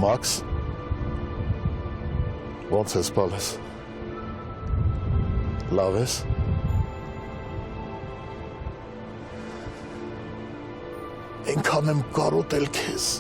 Մաքս, ոնց ես բալես, լավ ես, ենքան եմ կարոտել քեզ,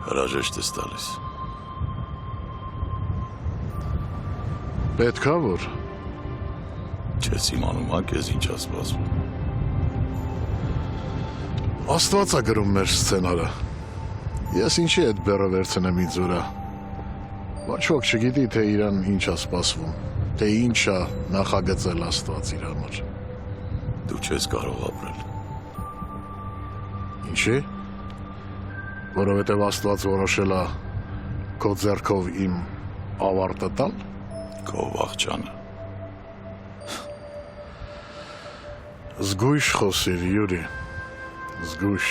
Հրաժեշտ ես տալիս։ պետք է որ, Չես իմանում, հա, քեզ ինչ ա սպասվում։ Աստված ա գրում մեր սցենարը, ես ինչի այդ բեռը վերցնեմ ինձ ուրա, ոչ ոք չգիտի, թե իրան ինչ ա սպասվում, թե ինչ ա նախագծել Աստված իր համար։ Դու չես կարող ապրել։ Ինչի՞։ Որովհետև Աստված որոշել է քո ձեռքով իմ ավարտը տալ։ Քո վախճանը։ Զգույշ խոսիր, Յուրի, զգույշ։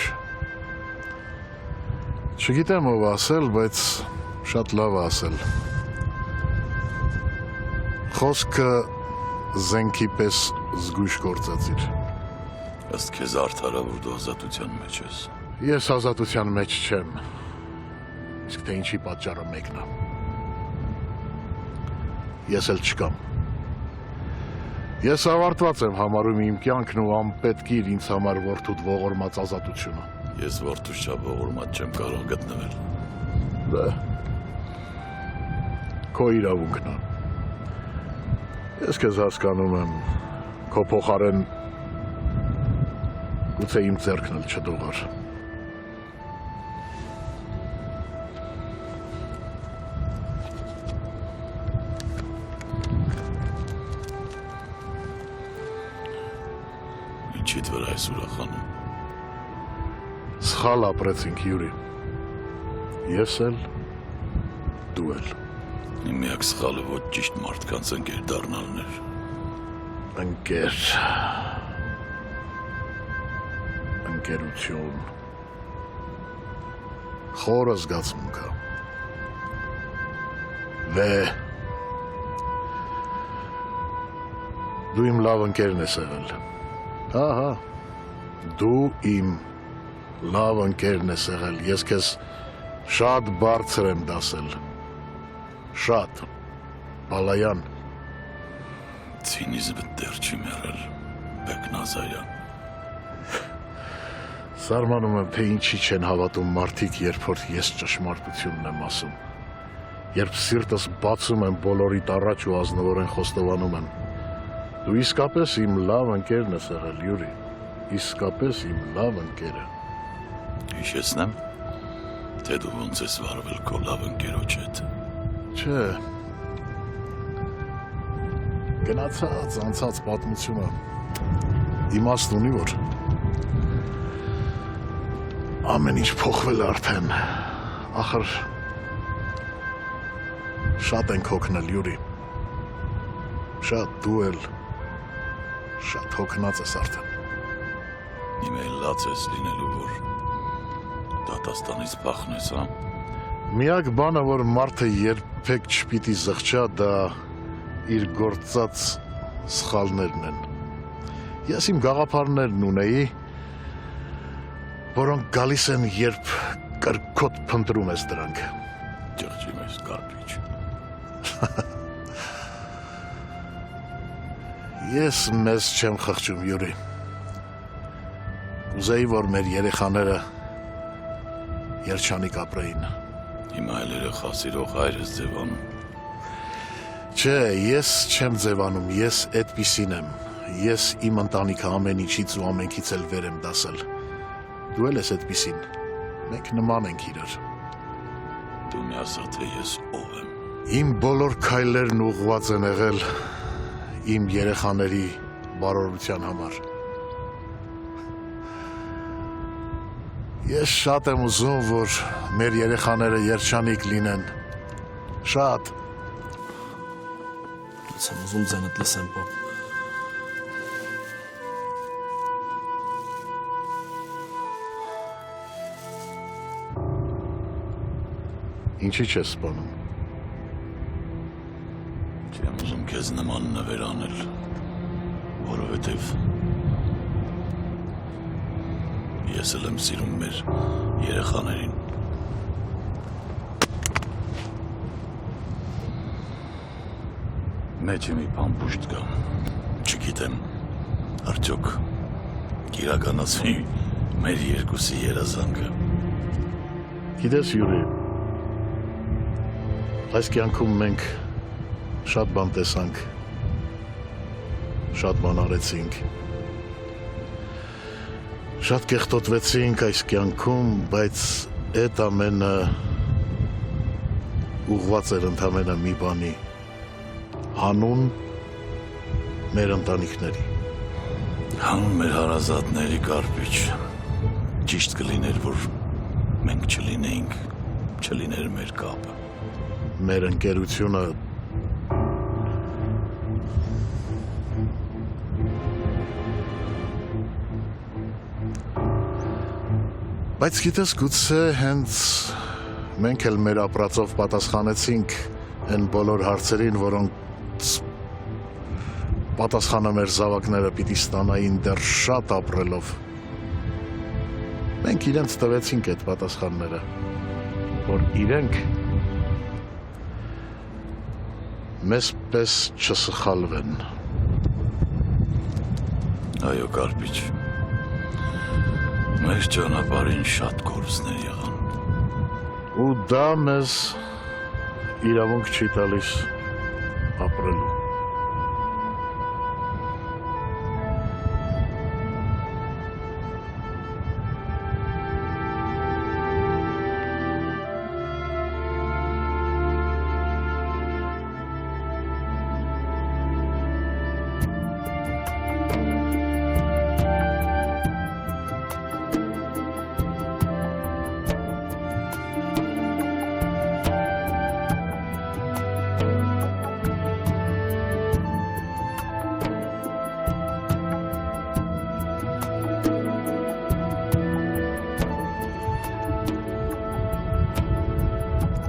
Չգիտեմ ով ասել, բայց շատ լավ ասել։ Խոսքը զենքի պես զգույշ գործածիր։ Ըստ քեզ արդարը, որ դու ազատության մեջ ես։ Ես ազատության մեջ չեմ, իսկ թե ինչի պատճառը մեկն է։ Ես էլ չկամ։ Ես ավարտված եմ համարում իմ կյանքն ու անպետք իր ինձ համար որդուդ ողորմած ազատությունը։ Ես որդուս չափ ողորմած չեմ կարող գտնվել։ Դե, քո իրավունքն է։ Ես քեզ հասկանում եմ, քո փոխարեն գուցե իմ ձեռքն էլ չդողար։ Ինչիդ վրա ես ուրախանում։ Սխալ ապրեցինք, Յուրի։ Ես էլ, դու էլ։ Իմ միակ սխալը ոչ ճիշտ մարդկանց ընկեր դառնալն էր։ Ընկեր։ Ընկերություն։ Խորը զգացմունք է։ Դու իմ լավ ընկերն ես եղել։ Ահա, դու իմ լավ ընկերն ես եղել, ես քեզ շատ բարձր եմ դասել, շատ, Բալայան։ Ցինիզմը դեռ չի մեռել, Բեկնազարյան։ Սարմանում եմ, թե ինչի չեն հավատում մարդիկ, երբ որ ես ճշմարտությունն եմ ասում, երբ սիրտս բացում եմ բոլորիդ առաջ ու ազնվորեն խոստովանում եմ, դու իսկապես իմ լավ ընկերն ես եղել, Յուրի, իսկապես իմ լավ ընկերը։ Հիշեցնեմ, թե դու ոնց ես վարվել քո լավ ընկերոջ հետ։ Չէ, գնացած, անցած պատմությունը իմաստ ունի, որ ամեն ինչ փոխվել է արդեն, ախր շատ ենք հոգնել, Յուրի, շատ դու էլ շատ հոգնած ես արդեն։ Իմ էլ լաց ես լինելու, որ դատաստանից փախնես, հա։ Միակ բանը, որ մարդը երբեք չպիտի զղջա, դա իր գործած սխալներն են։ Ես իմ գաղափարներն ունեի, որոնք գալիս են, երբ կրկոտ փնտրում ես դրանք։ Ճղճի մեջ կարպիչ։ Ես մեզ չեմ խղճում, Յուրի։ Ուզեի, որ մեր երեխաները երջանիկ ապրեին։ Հիմա էլ երեխա սիրող հայրս ձևանում։ Չէ, ես չեմ ձևանում, ես այդպիսին եմ։ Ես իմ ընտանիքը ամեն ինչից ու ամենքից էլ վեր եմ դասել։ Դու էլ ես այդպիսին։ Մենք նման ենք իրար։ Դու մի ասա, թե ես ով եմ։ Իմ բոլոր քայլերն ուղղված են եղել իմ երեխաների բարօրության համար։ Ես շատ եմ ուզում, որ մեր երեխաները երջանիկ լինեն։ Շատ։ Ես եմ ուզում ձենդ լսեմ, պապ։ Ինչի՞ չես սպանում։ Չեմ ուզում քեզ նման նվեր անել, որովհետև ես էլ եմ սիրում մեր երեխաներին։ Մեջը մի բան բուժտ կա, չգիտեմ, արդյոք կիրականացվի մեր երկուսի երազանքը։ Գիտես, Յուրի, այս կյանքում մենք շատ բան տեսանք, շատ բան արեցինք, շատ կեղտոտվեցինք այս կյանքում, բայց այդ ամենը ուղղված էր ընդամենը մի բանի, հանուն մեր ընտանիքների։ Հանուն մեր հարազատների կարպիչ, ճիշտ կլիներ, որ մենք չլինեինք, չլիներ մեր կապը։ Մեր ընկերությունը բայց գիտես գուցե հենց մենք էլ մեր ապրածով պատասխանեցինք այն բոլոր հարցերին, որոնց պատասխանը մեր զավակները պիտի ստանային դեռ շատ ապրելով։ Մենք իրենց տվեցինք այդ պատասխանները, որ իրենք մեզ պես չսխալվեն։ Այո, կարպիչ, մեր ճանապարհին շատ կորուստներ եղան։ Ու դա մեզ իրավունք չի տալիս ապրելու։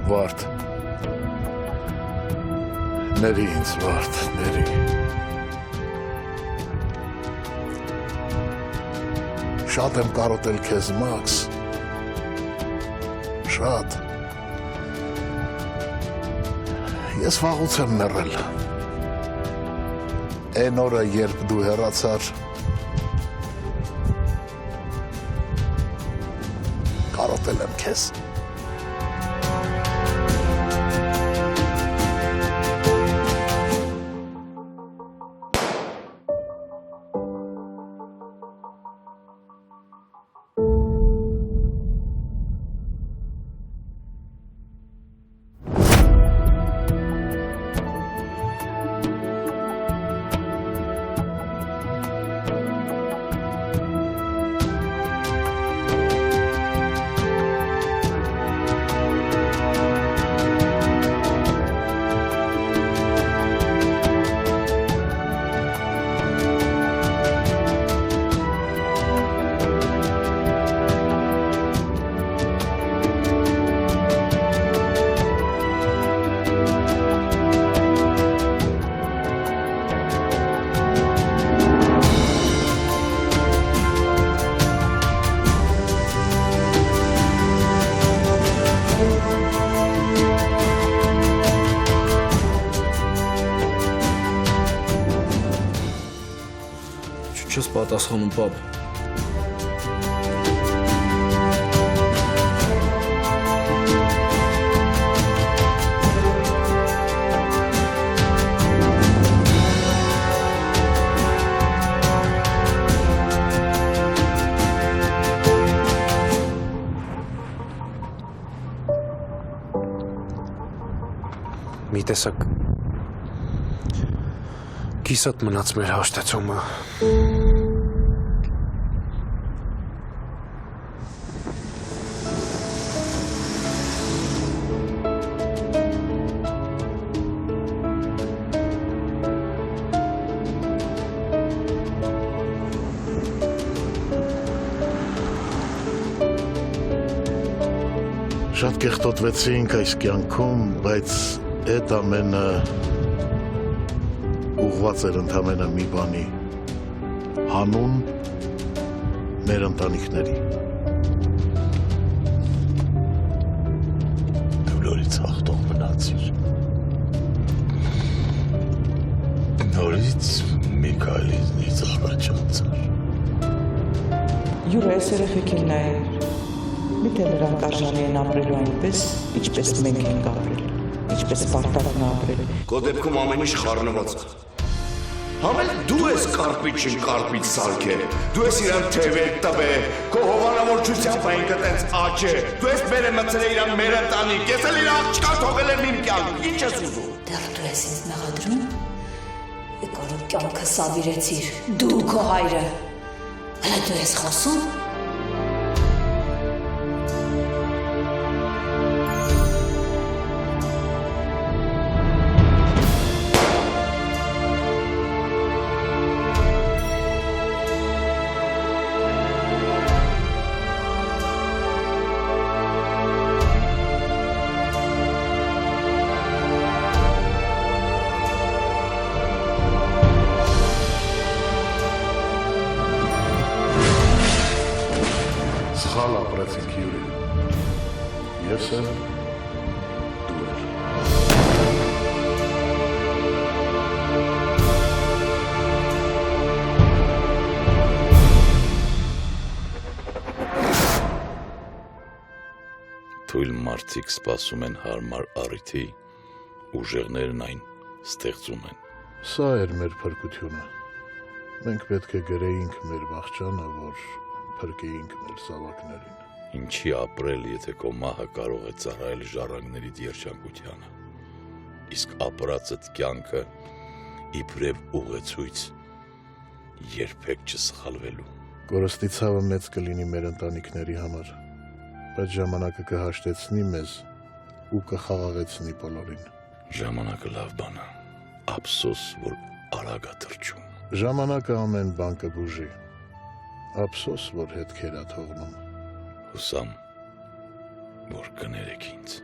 Վարդ, ների ինձ վարդ, ների։ Շատ եմ կարոտել քեզ, Մաքս, շատ։ Ես վաղուց եմ մեռել։ Այն օրը, երբ դու հեռացար, կարոտել եմ քեզ։ Չես պատասխանում, պապ։ մի տեսակ կիսատ մնաց մեր հաշտեցումը։ Շատ կեղտոտվեցինք այս կյանքում, բայց այդ ամենը ուղղված էր ընդամենը մի բանի, հանուն մեր ընտանիքների։ Դու նորից հաղթող մնացիր։ Նորից Միքայելից առաջ անցար։ Յուր այս երեխեքին նայր, միթե նրանք արժանի են ապրելու այնպես, ինչպես մենք ենք ապրել, ինչպես Սպարտակն ապրել։ Քո դեպքում ամեն ինչ խառնված է։ Համել դու ես կարպիչին կարպիչ սարքել, դու ես իրան թևեր տվել, քո հովանավորչությամբ այն կտենց աճ է, դու ես բերը մցել իրան մեր ընտանիք, ես էլ իր աղջկա թողել եմ իմ կյանք, ինչ ես ուզում։ Դեռ դու ես ինձ մեղադրում, եկարու կյանքը սավիրեցիր, դու քո հայրը, հլա դու ես խոսում։ Սխալ ապրեցինք Յուրի, ես եմ, դու էր։ Թույլ մարդիկ սպասում են հարմար առիթի, ուժեղներն այն ստեղծում են։ Սա էր մեր փրկությունը։ Մենք պետք է գրեինք մեր վախճանը, որ փրկեինք մեր զավակներին։ Ինչի ապրել, եթե քո մահը կարող է ծառայել ժառանգներիդ երջանկությանը։ Իսկ ապրածդ կյանքը իբրև ուղեցույց երբեք չսխալվելու։ Կորստի ցավը մեծ կլինի մեր ընտանիքների համար, բայց ժամանակը կհաշտեցնի մեզ ու կխաղաղեցնի բոլորին։ Ժամանակը լավ բան է, ափսոս, որ արագ է թռչում։ Ժամանակը ամեն բան կբուժի, ափսոս, որ հետքեր է թողնում։ Հուսամ, որ կներեք ինձ։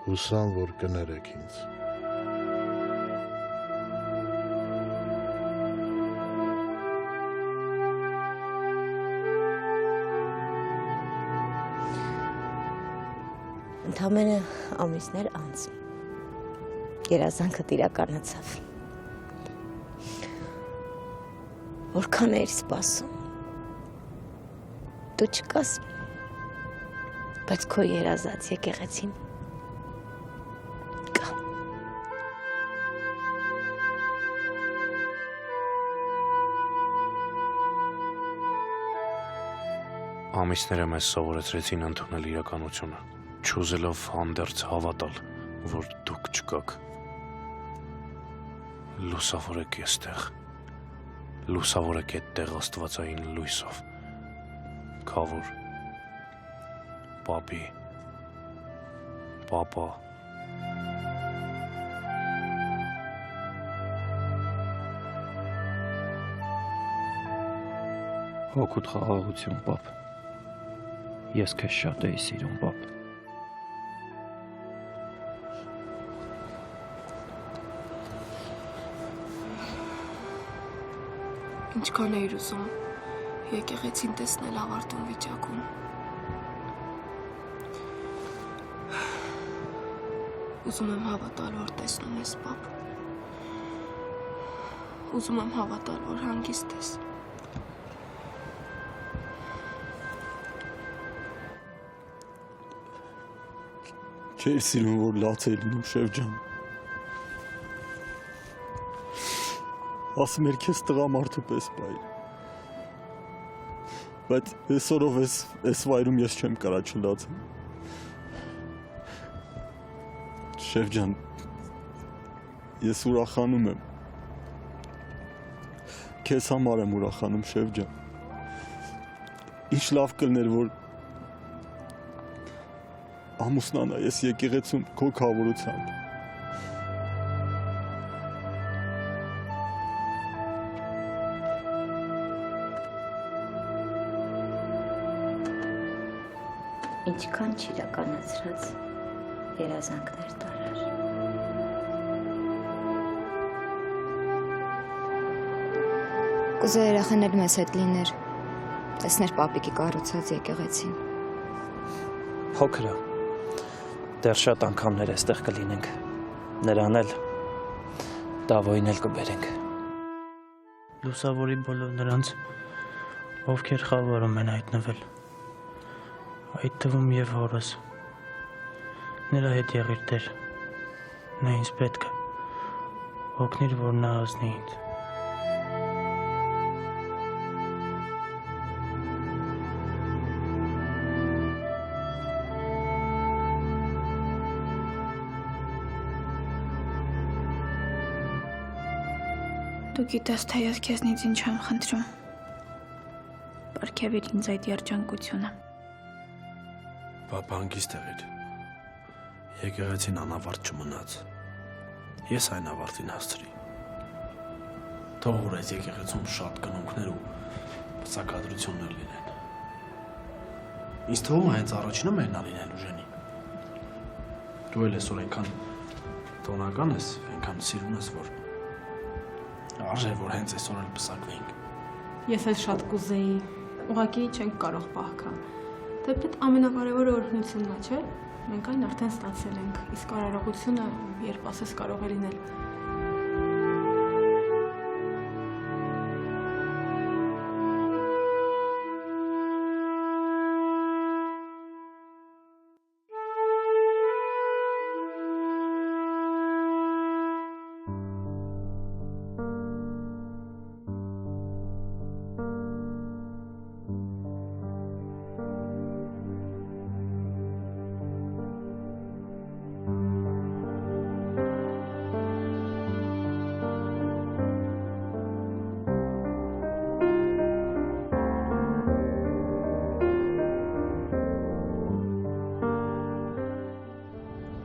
Հուսամ, որ կներեք ինձ։ Ընդամենը ամիսներ անց երազանքդ իրականացավ։ Որքան էիր սպասում։ Դու չկաս, բայց քո երազած եկեղեցին կա։ Ամիսները մեզ սովորեցրեցին ընդունել իրականությունը, չուզելով հանդերձ հավատալ, որ դուք չկաք։ Լուսավորեք եստեղ, լուսավորեք այդ տեղ աստվածային լույսով, քավոր, պապի, պապա, Հոգուտ խաղաղություն, պապ։ Ես քեզ շատ էի սիրում, պապ։ Ինչքան էիր ուզում եկեղեցին տեսնել ավարտուն վիճակում։ Ուզում եմ հավատալ, որ տեսնում ես, պապ։ Ուզում եմ հավատալ, որ հանգիստ ես։ Չէի սիրում, որ լաց էի լինում, շեֆ ջան։ Ասում էր քեզ տղամարդու պես բայ։ Բայց այսօրով այս վայրում ես չեմ կարա չլացել։ Շեֆ ջան, Ես ուրախանում եմ։ Քեզ համար եմ ուրախանում, շեֆ ջան։ Ինչ լավ կլներ, որ ամուսնանա ես եկեղեցում քո քավորությամբ։ Ինչքան չիրականացրած երազանքներ տարար։ Կուզեի երախան էլ մեզ հետ լիներ, տեսներ պապիկի կառուցած եկեղեցին։ Փոքր է, դեռ շատ անգամներ էստեղ կլինենք, նրան էլ, Դավոյին էլ կբերենք։ Լուսավորի բոլոր նրանց, ովքեր խավարում են հայտնվել, այդ թվում և հորս, նրա հետ եղիր Տեր, նա ինձ պետք է, օգնիր, որ նա ազնի ինձ։ Դու գիտես, թե ես քեզնից ինչ եմ խնդրում։ Պարգևիր ինձ այդ երջանկությունը։ Պապ հանգիստ եղիր։ Եկեղեցին անավարտ չմնաց։ Ես այն ավարտին հասցրի։ Թող որ այս եկեղեցում շատ կնունքներ ու պսակադրություններ լինեն։ Ինձ թվում է հենց առաջինը մերն է լինելու Ժենի։ Դու էլ այսօր այնքան տոնական ես, այնքան սիրուն ես, որ արժե որ հենց այսօր էլ պսակվեինք։ Ես էլ շատ կուզեի, ուղղակի չենք կարող պահքան։ Դեպի ամենակարևորը օրհնությունն է, չէ՞։ Մենք այն արդեն ստացել ենք, իսկ արարողությունը, երբ ասես կարող է լինել։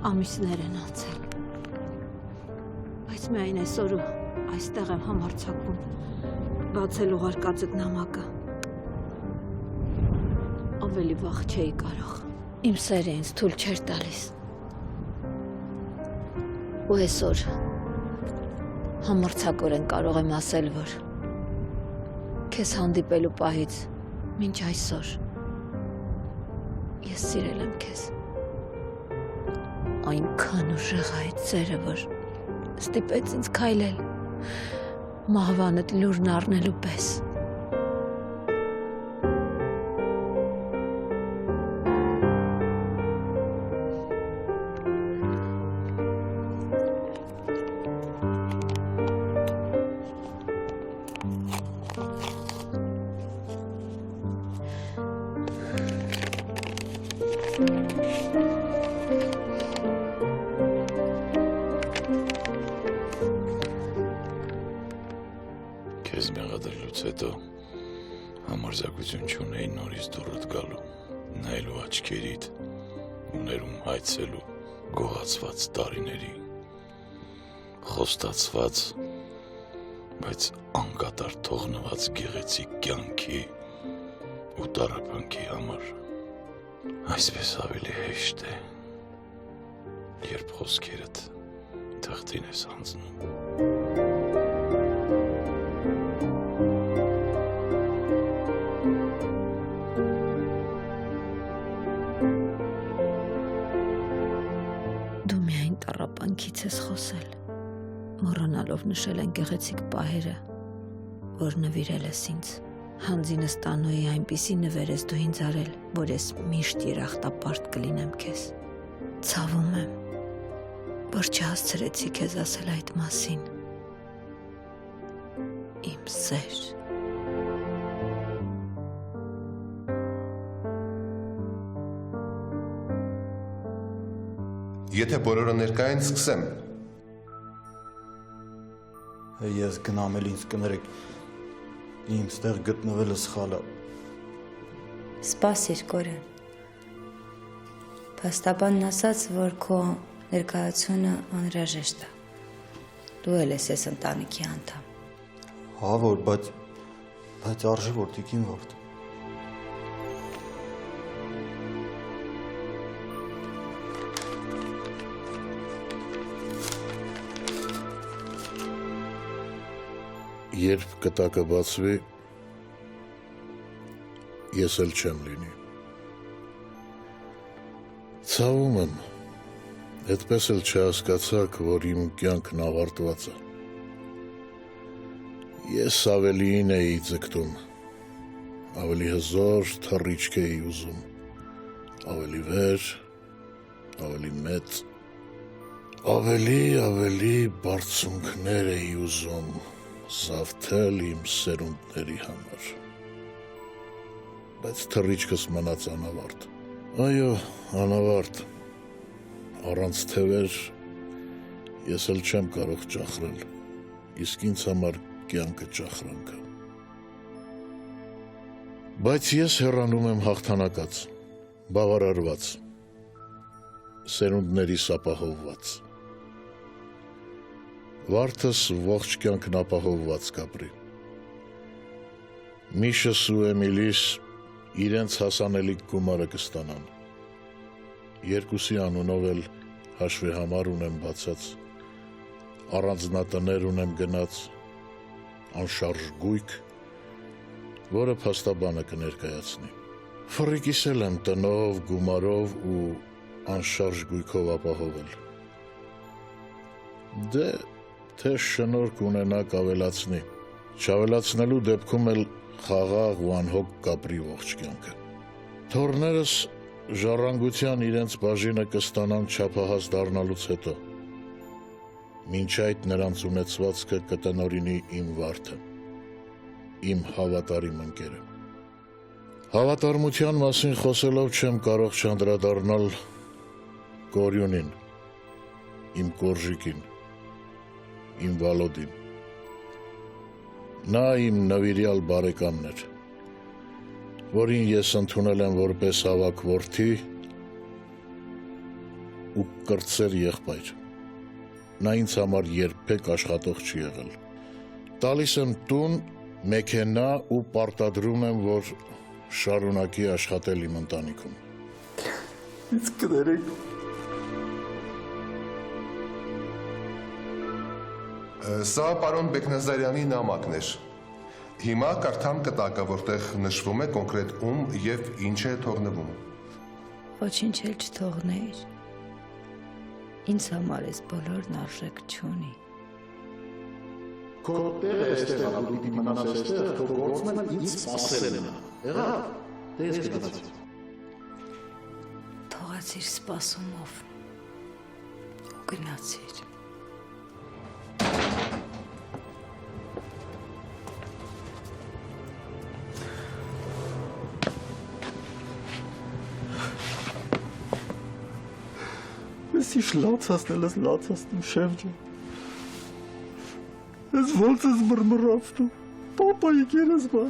Ամիսներ են անցել, բայց միայն այսօր ու այստեղ եմ համարձակվում բացել ուղարկածդ նամակը։ Ավելի վաղ չէի կարող, իմ սերը ինձ թույլ չէր տալիս։ Ու այսօր համարձակորեն կարող եմ ասել, որ քեզ հանդիպելու պահից մինչ այսօր ես սիրել եմ քեզ։ Այնքան ուժեղ այդ սերը, որ ստիպեց ինձ քայլել մահվանդ լուրն առնելու պես։ Քեզ մեղադրելուց հետո համարձակություն չունեի նորից դուրդ գալու, նայելու աչքերիդ, ուներում հայցելու գողացված տարիների, խոստացված, բայց անկատար թողնված գեղեցիկ կյանքի ու տառապանքի համար։ Այսպես ավելի հեշտ է, երբ խոսքերդ թղթին ես հանձնում։ Դու միայն տառապանքից ես խոսել, մոռանալով նշել են գեղեցիկ պահերը, որ նվիրել ես ինձ։ Հանձինս տանոյի այնպիսի նվեր ես դու ինձ արել, որ ես միշտ երախտապարտ կլինեմ քեզ։ Ցավում եմ, որ չհասցրեցի քեզ ասել այդ մասին։ Իմ սեր։ Եթե բոլորը ներկա են, սկսեմ։ Ես գնամ էլ ինձ կներեք։ Իմ ստեղ գտնվելը սխալ է։ Սպասիր, Կորեն։ Փաստաբանն ասաց, որ քո ներկայությունը անհրաժեշտ է։ Դու էլ ես այս ընտանիքի անդամ։ Հա, որ, բայց արժի որ տիկին ворդ։ Երբ կտակը բացվի, ես էլ չեմ լինի։ Ցավում եմ, այդպես էլ չհասկացաք, որ իմ կյանքն ավարտված է։ Ես ավելիին էի ձգտում, ավելի հզոր թռիչք էի ուզում, ավելի վեր, ավելի մեծ, ավելի բարձունքներ էի ուզում, զավթել իմ սերունդների համար։ Բայց թռիչքս մնաց անավարտ։ Այո, անավարտ։ Առանց թևեր ես էլ չեմ կարող ճախրել, իսկ ինձ համար կյանքը ճախրանք է։ Բայց ես հեռանում եմ հաղթանակած, բավարարված, սերունդներիս ապահովված։ Վարդս ողջ կյանքն ապահովված կապրի։ Միշս ու Էմիլիս իրենց հասանելիք գումարը կստանան։ Երկուսի անունով էլ հաշվի համար ունեմ բացած, առանձնատներ ունեմ գնած, անշարժ գույք, որը փաստաբանը կներկայացնի։ Ֆռիկիս էլ եմ տնով, գումարով ու անշարժ գույքով ապահովել։ Դե, թե շնորհք ունենաք ավելացնի, չավելացնելու դեպքում էլ խաղաղ ու անհոգ կապրի ողջ կյանքը։ Թոռներս ժառանգության իրենց բաժինը կստանան չափահաս դառնալուց հետո։ Մինչ այդ նրանց ունեցվածքը կտնօրինի իմ վարդը, իմ հավատարիմ ընկերը։ Հավատարմության մասին խոսելով չեմ կարող չանդրադառնալ Կորյունին, իմ կորժիկին, իմ Վալոդին։ Նա իմ նվիրյալ բարեկամն էր, որին ես ընդունել եմ որպես ավագ որդի ու կրտսեր եղբայր։ Նա ինձ համար երբեք աշխատող չի եղել։ Տալիս եմ տուն, մեքենա ու պարտադրում եմ, որ շարունակի աշխատել իմ ընտանիքում։ Ինձ կներեք։ Սա պարոն Բեկնազարյանի նամակն էր։ Հիմա կարդամ կտակը, որտեղ նշվում է կոնկրետ ում եւ ինչ է թողնվում։ Ոչինչ էլ չթողնեիր։ Ինձ համար այս բոլորն արժեք չունի։ Քո տեղը էստեղ է, դու պիտի մնաս էստեղ, քո գործն էլ ինձ սպասելն է։ Եղավ, դե ես կգնացի։ Թողացիր սպասումով ու գնացիր։ Ես ինչ լացացնել ես լացացնում, շեֆ ջան։ Ես ոնց ես մրմրացնում, պապայի կերես բա։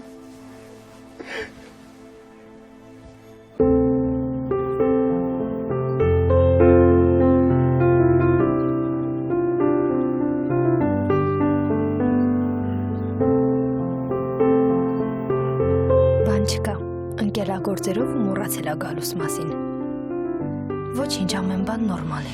Բան չկա, ընկերագործերով մոռացել է գալուս մասին։ Ոչինչ, ամեն բան նորմալ է։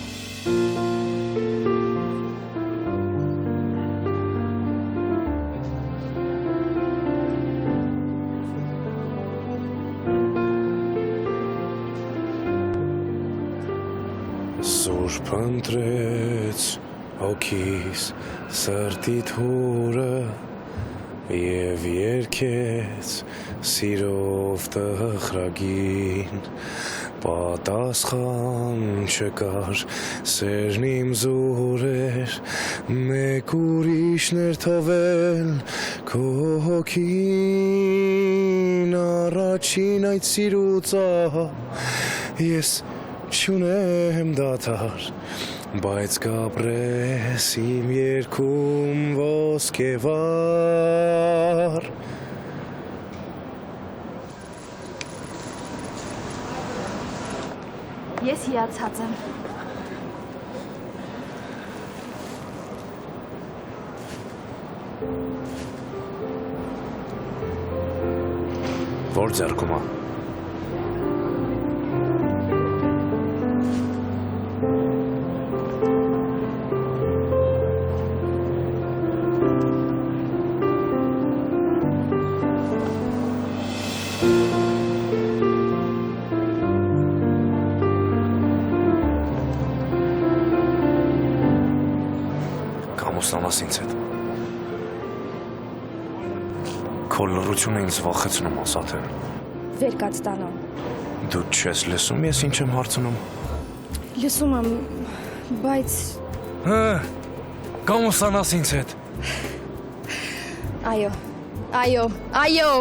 Սուրբ ընտրեց հոգիս սրտիդ հուրը և երկեց սիրով տխրագին պատասխան չկար սերն իմ զուրեր մեկ ուրիշներ թվել քո հոգին առաջին այդ սիրուց ես չունեմ դադար, բայց կապրես իմ երկում ոսկեվար։ Ես հիացած եմ։ Որ ձեռքում է։ Կամուսնանաս ինձ հետ։ Քո լռությունը ինձ վախեցնում, Ասաթեն։ Վեր կաց տանո։ Դու չես լսում, ես ինչ եմ հարցնում։ Լսում եմ, բայց կամուսնանաս ինձ հետ։ Այո, այո, այո։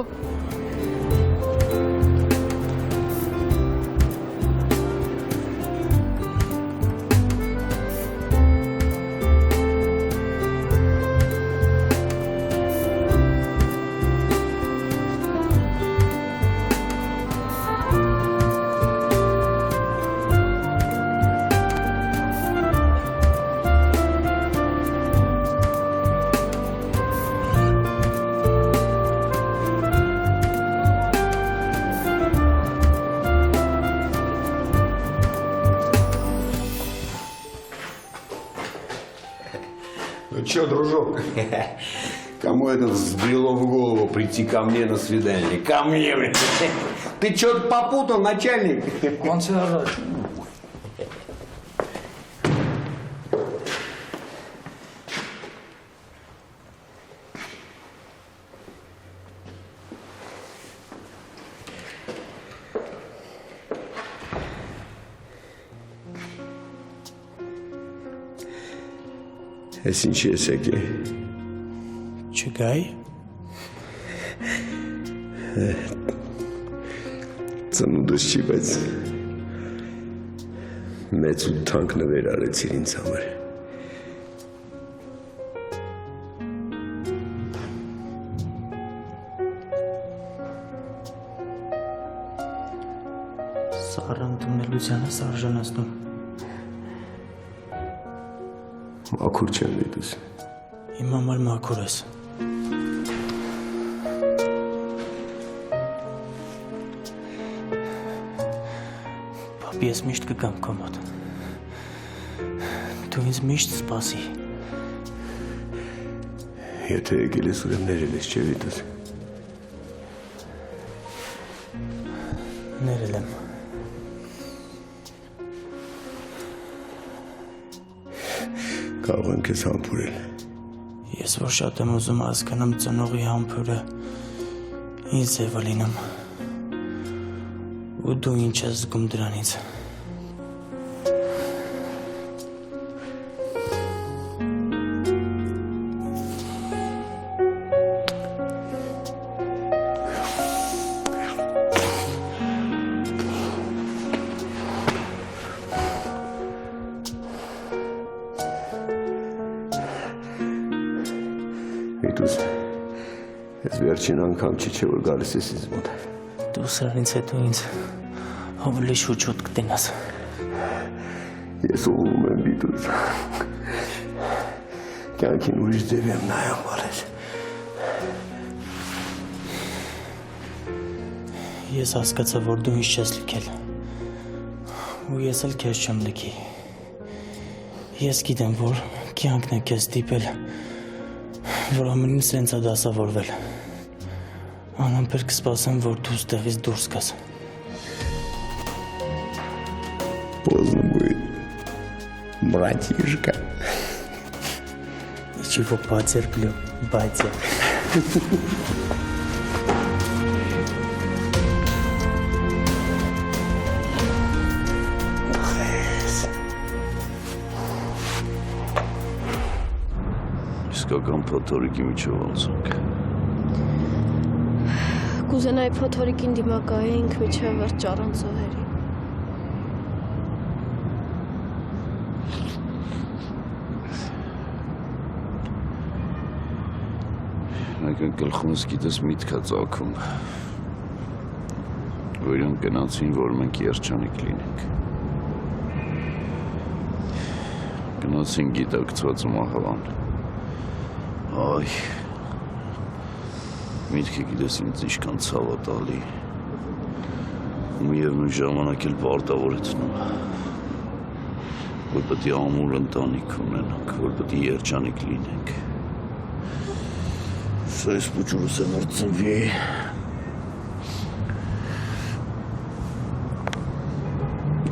Че, дружок, кому это взбрело в голову прийти ко мне на свидание? Ко мне, блин. Ты что-то попутал, начальник? Он сразу. Ես ինչի ես եկի։ Չգայի։ Ծնունդս չի, բայց մեծ ու թանկ նվեր արեցիր ինձ համար։ Սառը ընդունելությանը սարժանացնում։ Մաքուր չեմ դիտուս։ Իմ համար մաքուր ես։ Պապի, ես միշտ կգամ քո մոտ։ Դու ինձ միշտ սպասի։ Եթե եկել ես, ուրեմն ներել ես, չէ՞ դիտուս։ Ներել եմ։ Կարող եմ քեզ համբուրել։ Ես որ շատ եմ ուզում հասկանամ ծնողի համբուրը ինձ է լինում։ Ու դու ինչ ես զգում դրանից։ Դիտուս, ես վերջին անգամ չի չէ, որ գալիս ես ինձ մոտ։ Դու սրանից հետո ինձ ավելի շուտ կտենաս։ Ես ուղում եմ դիտուս։ Կյանքին ուրիշ ձև եմ նայում արել։ Ես հասկացա, որ դու ինձ չես լքել։ Ու ես էլ քեզ չեմ լքի։ Ես գիտեմ, որ կյանքն է քեզ դիպել, որ ամեն ինչ սենց է դասավորվել։ Անամպեր կսպասեմ, որ դու ստեղից դուրս գաս։ Поздно будет, братишка. Ничего, потерплю, батя. Իսկական փոթորիկի միջով ոնցանք։ Կուզենայի փոթորիկին դիմակայեինք միջև վերջ ճառանցողերի։ Մենք գլխումս գիտես միտք է ծագում։ Որ իրանք գնացին, որ մենք երջանիկ լինենք։ Գնացին գիտակցված մահվան։ Այ, միտքը գիտես ինձ ինչքան ցավ է տալի։ Ու միևնույն ժամանակ էլ պարտավորեցնում։ Որ պետք է ամուր ընտանիք ունենանք, որ պետք է երջանիկ լինենք։ Սա ես պուչուրս եմ արձնվի։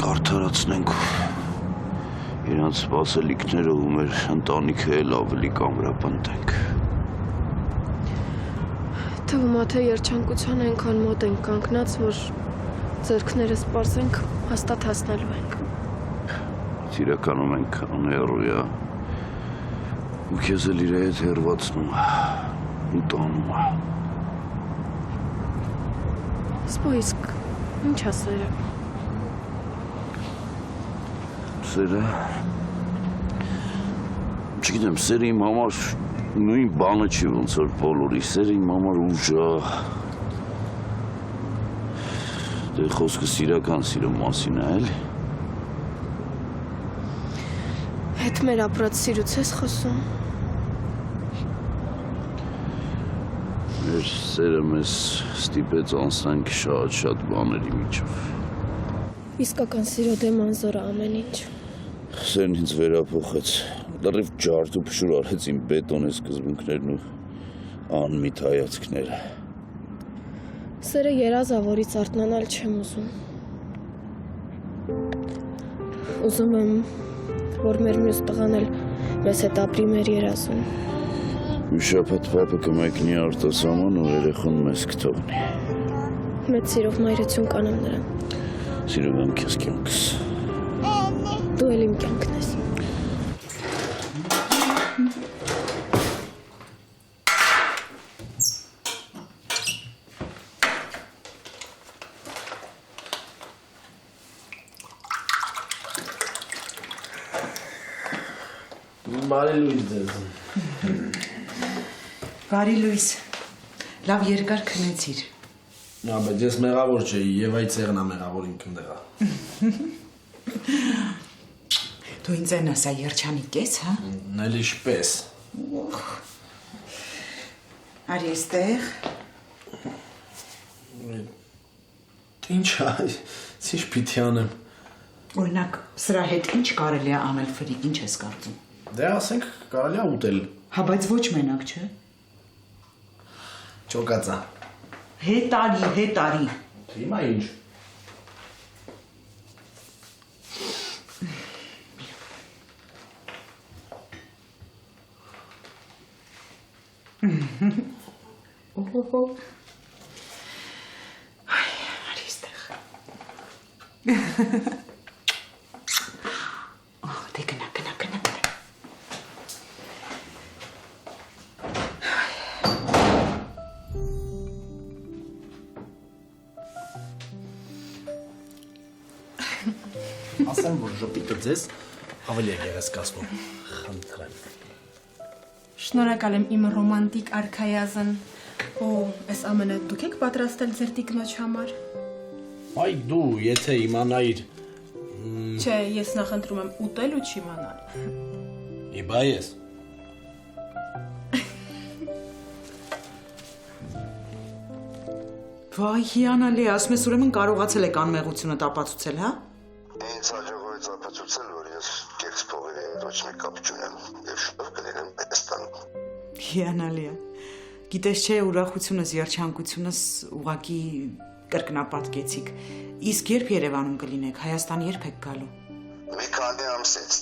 Կարդարացնենք իրանց սպասելիքները ու մեր ընտանիքը էլ ավելի կամրապնդենք։ Թվում է, թե երջանկության այնքան մոտ ենք կանգնած, որ ձեռքները սպասենք, հաստատ հասնելու ենք։ Իրականում այնքան հեռու է, ու քեզ էլ իր հետ հեռացնում ու տանում է։ Սպո իսկ, ինչ է սերը։ Սերը, չգիտեմ, սերը իմ համար նույն բանը չի ոնց որ բոլորի, սերը իմ համար ուժեղ, դե խոսքս իրական սիրո մասին է, էլի։ Հետ մեր ապրած սիրուց ես խոսում։ Մեր սերը մեզ ստիպեց անցնենք շատ բաների միջով։ Իսկական սիրո դեմ անզոր է ամեն ինչ։ Սերն ինձ վերափոխեց, լրիվ ջարդ ու փշուր արեց իմ բետոնե սկզբունքներն ու անմիտ հայացքները։ Սերը երազա, որից արթնանալ չեմ ուզում։ Ուզում եմ, որ մեր մյուս տղան էլ մեզ հետ ապրի մեր երազում։ Մի շաբաթ պապը կմեկնի արտասահման ու երեխուն մեզ կթողնի։ Մեծ սիրով մայրություն կանեմ նրան։ Սիրում եմ քեզ կյանքս։ Դու էլ իմ կյանքն ես։ Բարի լույս ձեզ։ Բարի լույս։ Լավ երկար քնեցիր։ Բայց ես մեղավոր չէի, եւ այդ ցեղն է մեղավոր ինքն դեղա։ Դու ինձ են ասա երջանիկ ես, հա։ Նել ինչպես։ Արի այստեղ։ Ինչ է, ինչ պիտի անեմ։ Օրինակ, սրա հետ ինչ կարելի է անել ֆրիկ, ինչ ես կարծում։ Դե ասենք կարելի է ուտել։ Հա, բայց ոչ մենակ, չէ։ Չոկածա։ Հետարի։ Հիմա ինչ։ Օհո։ Արի այստեղ։ Դե գնա։ Ասեմ, որ ժպիտը ձեզ ավելի է գեղեցկացնում։ Խնդրեմ։ Շնորհակալ եմ իմ ռոմանտիկ արքայազն։ Օ, այս ամենը դուք եք պատրաստել ձեր տիկնոջ համար։ Այ դու, եթե իմանայիր։ Չէ, ես նախընտրում եմ ուտել ու չիմանալ։ Իբա ես։ Վայ, հիանալի, ասում ես ուրեմն կարողացել եք անմեղությունը տապացուցել, հա։ Ինձ հաջողվեց ապացուցել, որ ես կեղծ փողերի հետ ոչ մի կապ չունեմ եւ շուտով կլինեմ Հայաստանում։ Հիանալի է։ Գիտես չէ, ուրախությունս, երջանկությունս ուղղակի կրկնապատկեցիք։ Իսկ երբ Երևանում կլինեք, Հայաստան երբ եք գալու։ Մի քանի ամսից։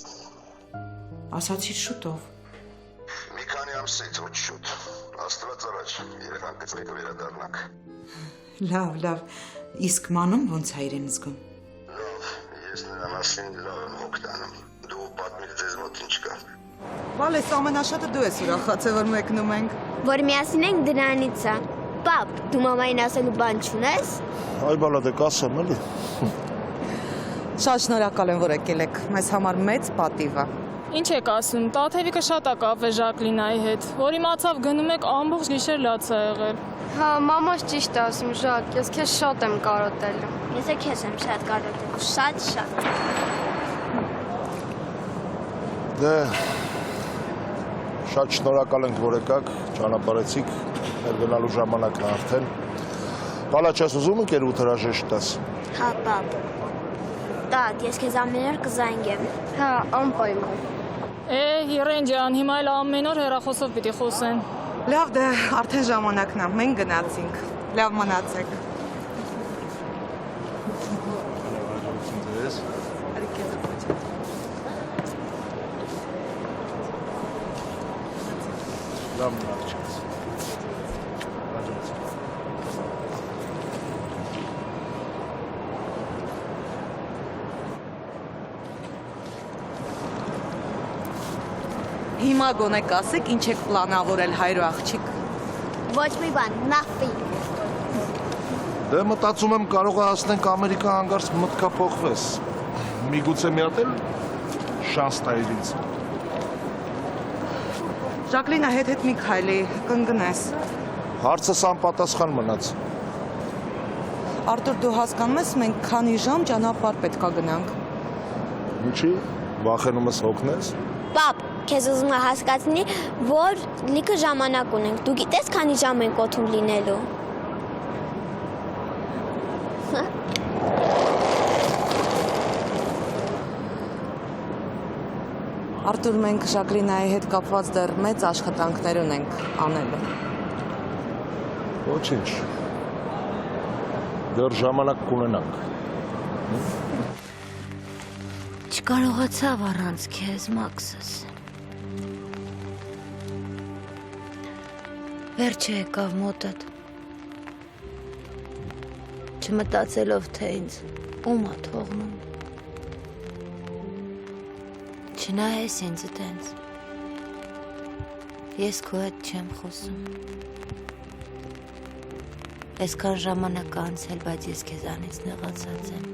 Ասացիր շուտով։ Մի քանի ամսից, ոչ շուտ։ Աստված առաջ, Երևան կծնիկը վերադառնանք։ Լավ, իսկ մանուն ոնց է իրեն զգում։ Ես նրան ասին լավ եմ հոգ տանում, դու պատմիր ձեզ մոտ ինչ կա։ Բալես ամենաշատը դու ես ուրախացել, որ մեկնում ենք։ Որ միասին ենք դրանից է։ Պապ, դու մամային ասելու բան չունես։ Այ բալա դե կասեմ էլի։ Շատ շնորհակալ եմ, որ եկել եք։ Մեզ համար մեծ պատիվ է։ Ինչ եք ասում, Տաթևիկը շատ է կապվել Ժակլինայի հետ, որ իմացավ գնում եք ամբողջ գիշեր լաց է եղել։ Հա, մամաս ճիշտ է ասում, Ժակ, ես քեզ շատ եմ կարոտել։ Ես քեզ եմ շատ կարոտել, շատ։ Դե շատ շնորհակալ ենք, որ եկաք, ճանապարհեցիք, մեր գնալու ժամանակն է արդեն։ Բալաչ ես ուզում ընկերուդ հրաժեշտ տաս։ Հա, պապ։ Տատ, ես քեզ ամեն օր կզանգեմ։ Հա, անպայման։ Իրեն ջան, հիմա էլ ամեն օր հեռախոսով պիտի խոսեն։ Լավ, դե արդեն ժամանակն է, մենք գնացինք։ Լավ մնացեք։ Լավ մնաց։ Հիմա գոնե կասեք, ինչ եք պլանավորել հայրո աղջիկ։ Ոչ մի բան, nothing։ Դե մտածում եմ կարող է հասնենք Ամերիկա հանգարց մտքափոխվես։ Միգուցե մի հատ էլ շանս տայր ինձ։ Ժակլինա հետ մի քայլի, կընկնես։ Հարցս անպատասխան մնաց։ Արտուր, դու հասկանում ես, մենք քանի ժամ ճանապարհ պետքա գնանք։ Ինչի՞, վախենում ես հոգնես։ Պապ, քեզ ուզում եմ հասկացնի, որ լիքը ժամանակ ունենք։ Դու գիտես քանի ժամ ենք օդում լինելու։ Արտուր, մենք Ժակլինայի հետ կապված դեռ մեծ աշխատանքներ ունենք անելու։ Ոչինչ։ Դեռ ժամանակ կունենանք։ Չկարողացավ առանց քեզ, Մաքսս։ Վերջը եկավ մոտդ։ Չմտածելով, թե ինձ ում ա թողնում։ Չնայես ինձ տենց։ Ես քո հետ չեմ խոսում։ Այսքան ժամանակ անցել, բայց ես քեզանից նեղացած եմ։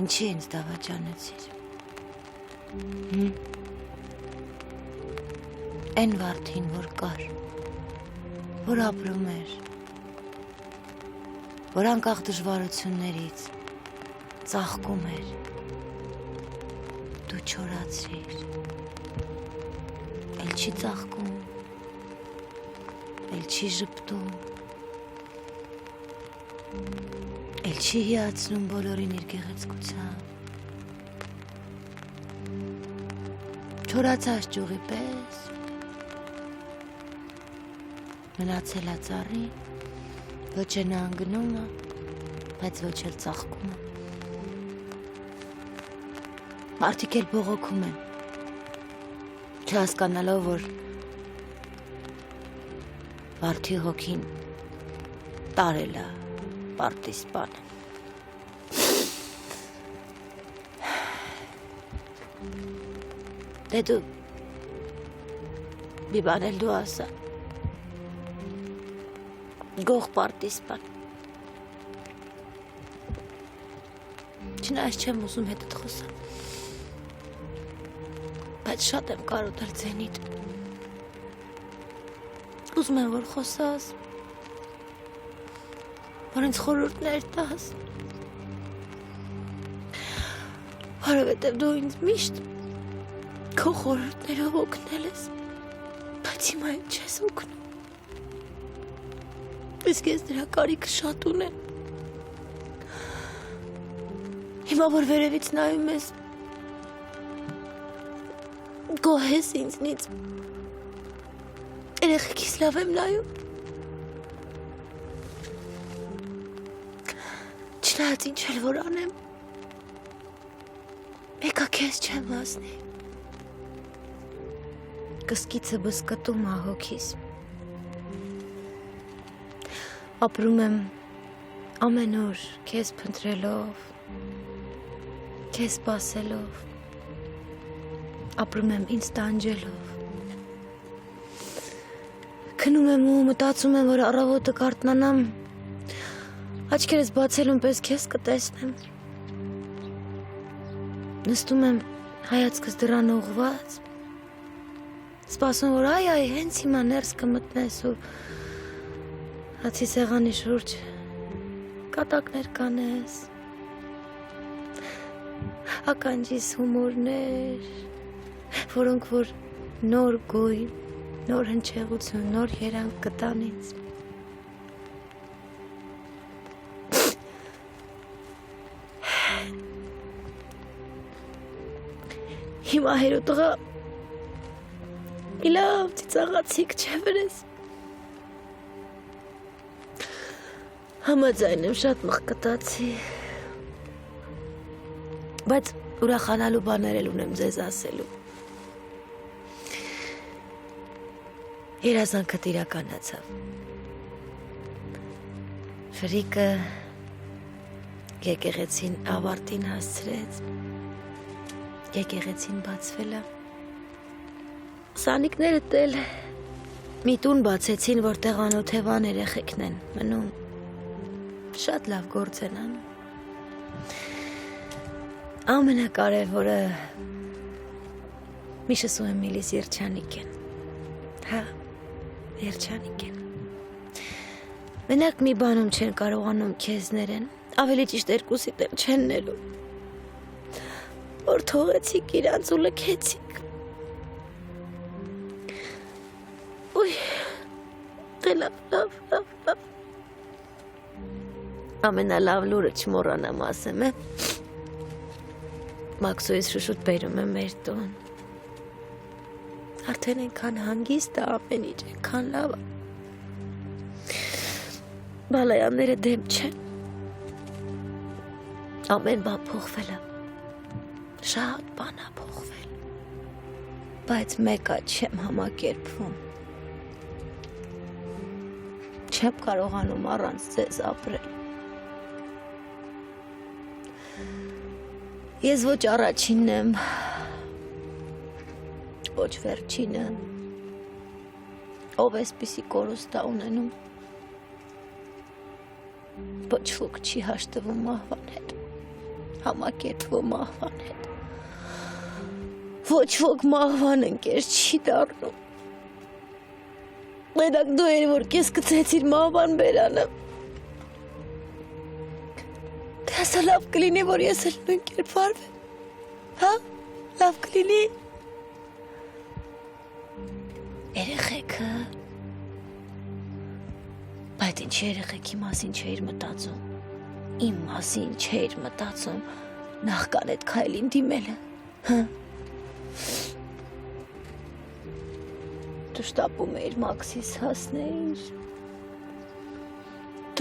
Ինչի ինձ դավաճանեցիր։ Այն վարդին, որ կար, որ ապրում էր, որ անկախ դժվարություններից ծաղկում էր, դու չորացրիր, էլ չի ծաղկում, էլ չի ժպտում, էլ չի հիացնում բոլորին իր գեղեցկությամբ, չորացած ճյուղի պես, մնացել է ծառի, ոչ են անգնում է, բայց ոչ էլ ծաղկում է։ Մարդիկ էլ բողոքում են, չհասկանալով, որ վարդի հոգին տարել է պարտիսպանը։ Դե դու մի բան էլ դու ասա, գող պարտիսպան։ Չնայած չեմ ուզում հետդ խոսալ, բայց շատ եմ կարոտել ձենիդ։ Ուզում եմ, որ խոսաս, որ ինձ խորհուրդներ տաս, որովհետև դու ինձ միշտ քո խորհուրդներով օգնել ես, բայց հիմա ինձ չես օգնում։ Իսկ ես դրա կարիքը շատ ունեմ։ Հիմա որ վերևից նայում ես, գոհ ես ինձնից, երեխեքիս լավ եմ նայում, չնայած ինչ էլ որ անեմ, մեկա քեզ չեմ հասնի, կսկիցը բսկտում ա հոգիս, ապրում եմ ամեն օր քեզ փնտրելով, քեզ սպասելով, ապրում եմ ինձ տանջելով, քնում եմ ու մտածում եմ, որ առավոտը կարթնանամ, Աչքերս բացելուն պես քեզ կտեսնեմ։ Նստում եմ հայացքս դրան ուղղված, սպասում, որ այ, հենց հիմա ներս կմտնես ու հացի սեղանի շուրջ կատակներ կանես, ականջիս հումորներ, որոնք որ նոր գույն, նոր հնչեղություն, նոր երանգ կտան ինձ։ Հիմա հերոտղա իլավ ծիծաղացիք չէ վրես։ Համաձայն եմ շատ մխկտացի, բայց ուրախանալու բաներ էլ ունեմ ձեզ ասելու։ Երազանքդ իրականացավ։ Ֆրիկը եկեղեցին ավարտին հասցրեց, եկեղեցին բացվել է։ Սանիկներդ էլ մի տուն բացեցին, որտեղ անօթևան երեխեքն են մնում, շատ լավ գործ են անում։ Ամենակարևորը միշտ եմ միլիս երջանիկ են, հա, երջանիկ են։ Մենակ մի բանում չեն կարողանում քեզ ներեն, ավելի ճիշտ երկուսիդ էլ չեն ներում, որ թողեցիք իրանց ու լքեցիք։ Ուй, լավ։ Ամենալավ լուրը չմոռանամ ասեմ, Մաքսոյից շուշուտ բերում եմ մեր տուն։ Արդեն ենքան հանգիստ է, ամեն ինչ ենքան լավ է։ Բալայանները դեմ չեն։ Ամեն բան փոխվել է։ Շատ բան է փոխվել։ Բայց մեկը չեմ համակերպվում։ Չեմ կարողանում առանց ձեզ ապրել։ Ես ոչ առաջինն եմ, ոչ վերջինը, ով էսպիսի կորուստ է ունենում, ոչ ոք չի հաշտվում մահվան հետ, համակերպվում մահվան հետ, ոչ ոք մահվան ընկեր չի դառնում։ Մենակ դու էր, որ կես կծեցիր մահվան բերանը։ Դեսա լավ կլինի, որ ես էլ նույն կերպ վարվեմ, հա, լավ կլինի։ Երեխեքը, բայց ինչի երեխեքի մասին չէիր մտածում, իմ մասին չէիր մտածում, նախքան էդ քայլին դիմելը, հա։ Դու շտապում էիր Մաքսիս հասնեիր,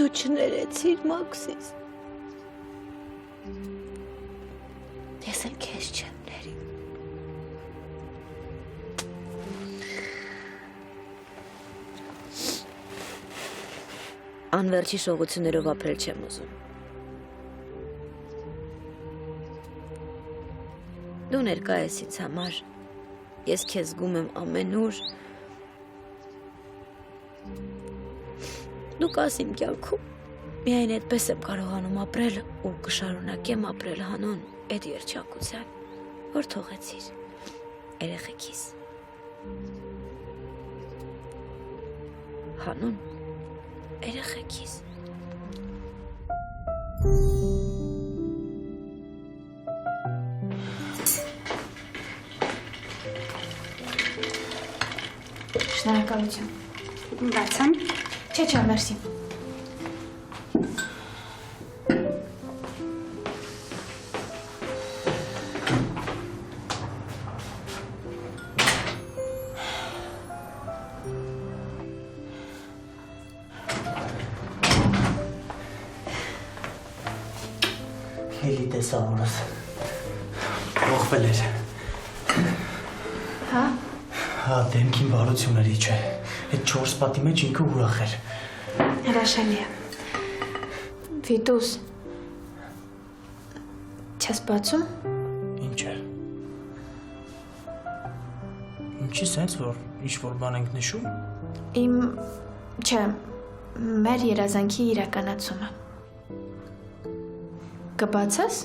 դու չներեցիր Մաքսիս, ես էլ քեզ չեմ ների։ Անվերջի շողություններով ապրել չեմ ուզում։ Դու ներկա ես ինձ համար, ես քեզ զգում եմ ամենուր, դու կաս իմ կյանքում, միայն այդպես եմ կարողանում ապրել ու կշարունակեմ ապրել հանուն այդ երջանկության, որ թողեցիր երեխեքիս։ Հանուն երեխեքիս։ Շնորհակալություն։ Բացեմ։ Չէ, մերսի։ Էլի տեսա որս, փոխվել էր։ Հա։ Հա, դեմքին բարությունների չէ, այդ 4 պատի մեջ ինքը ուրախ էր։ Հրաշալի է։ Վիտուս, չես բացում։ Ինչ է։ Ինչի սենց, որ ինչ-որ բան ենք նշում։ Իմ, չէ, մեր երազանքի իրականացումը։ Կբացես։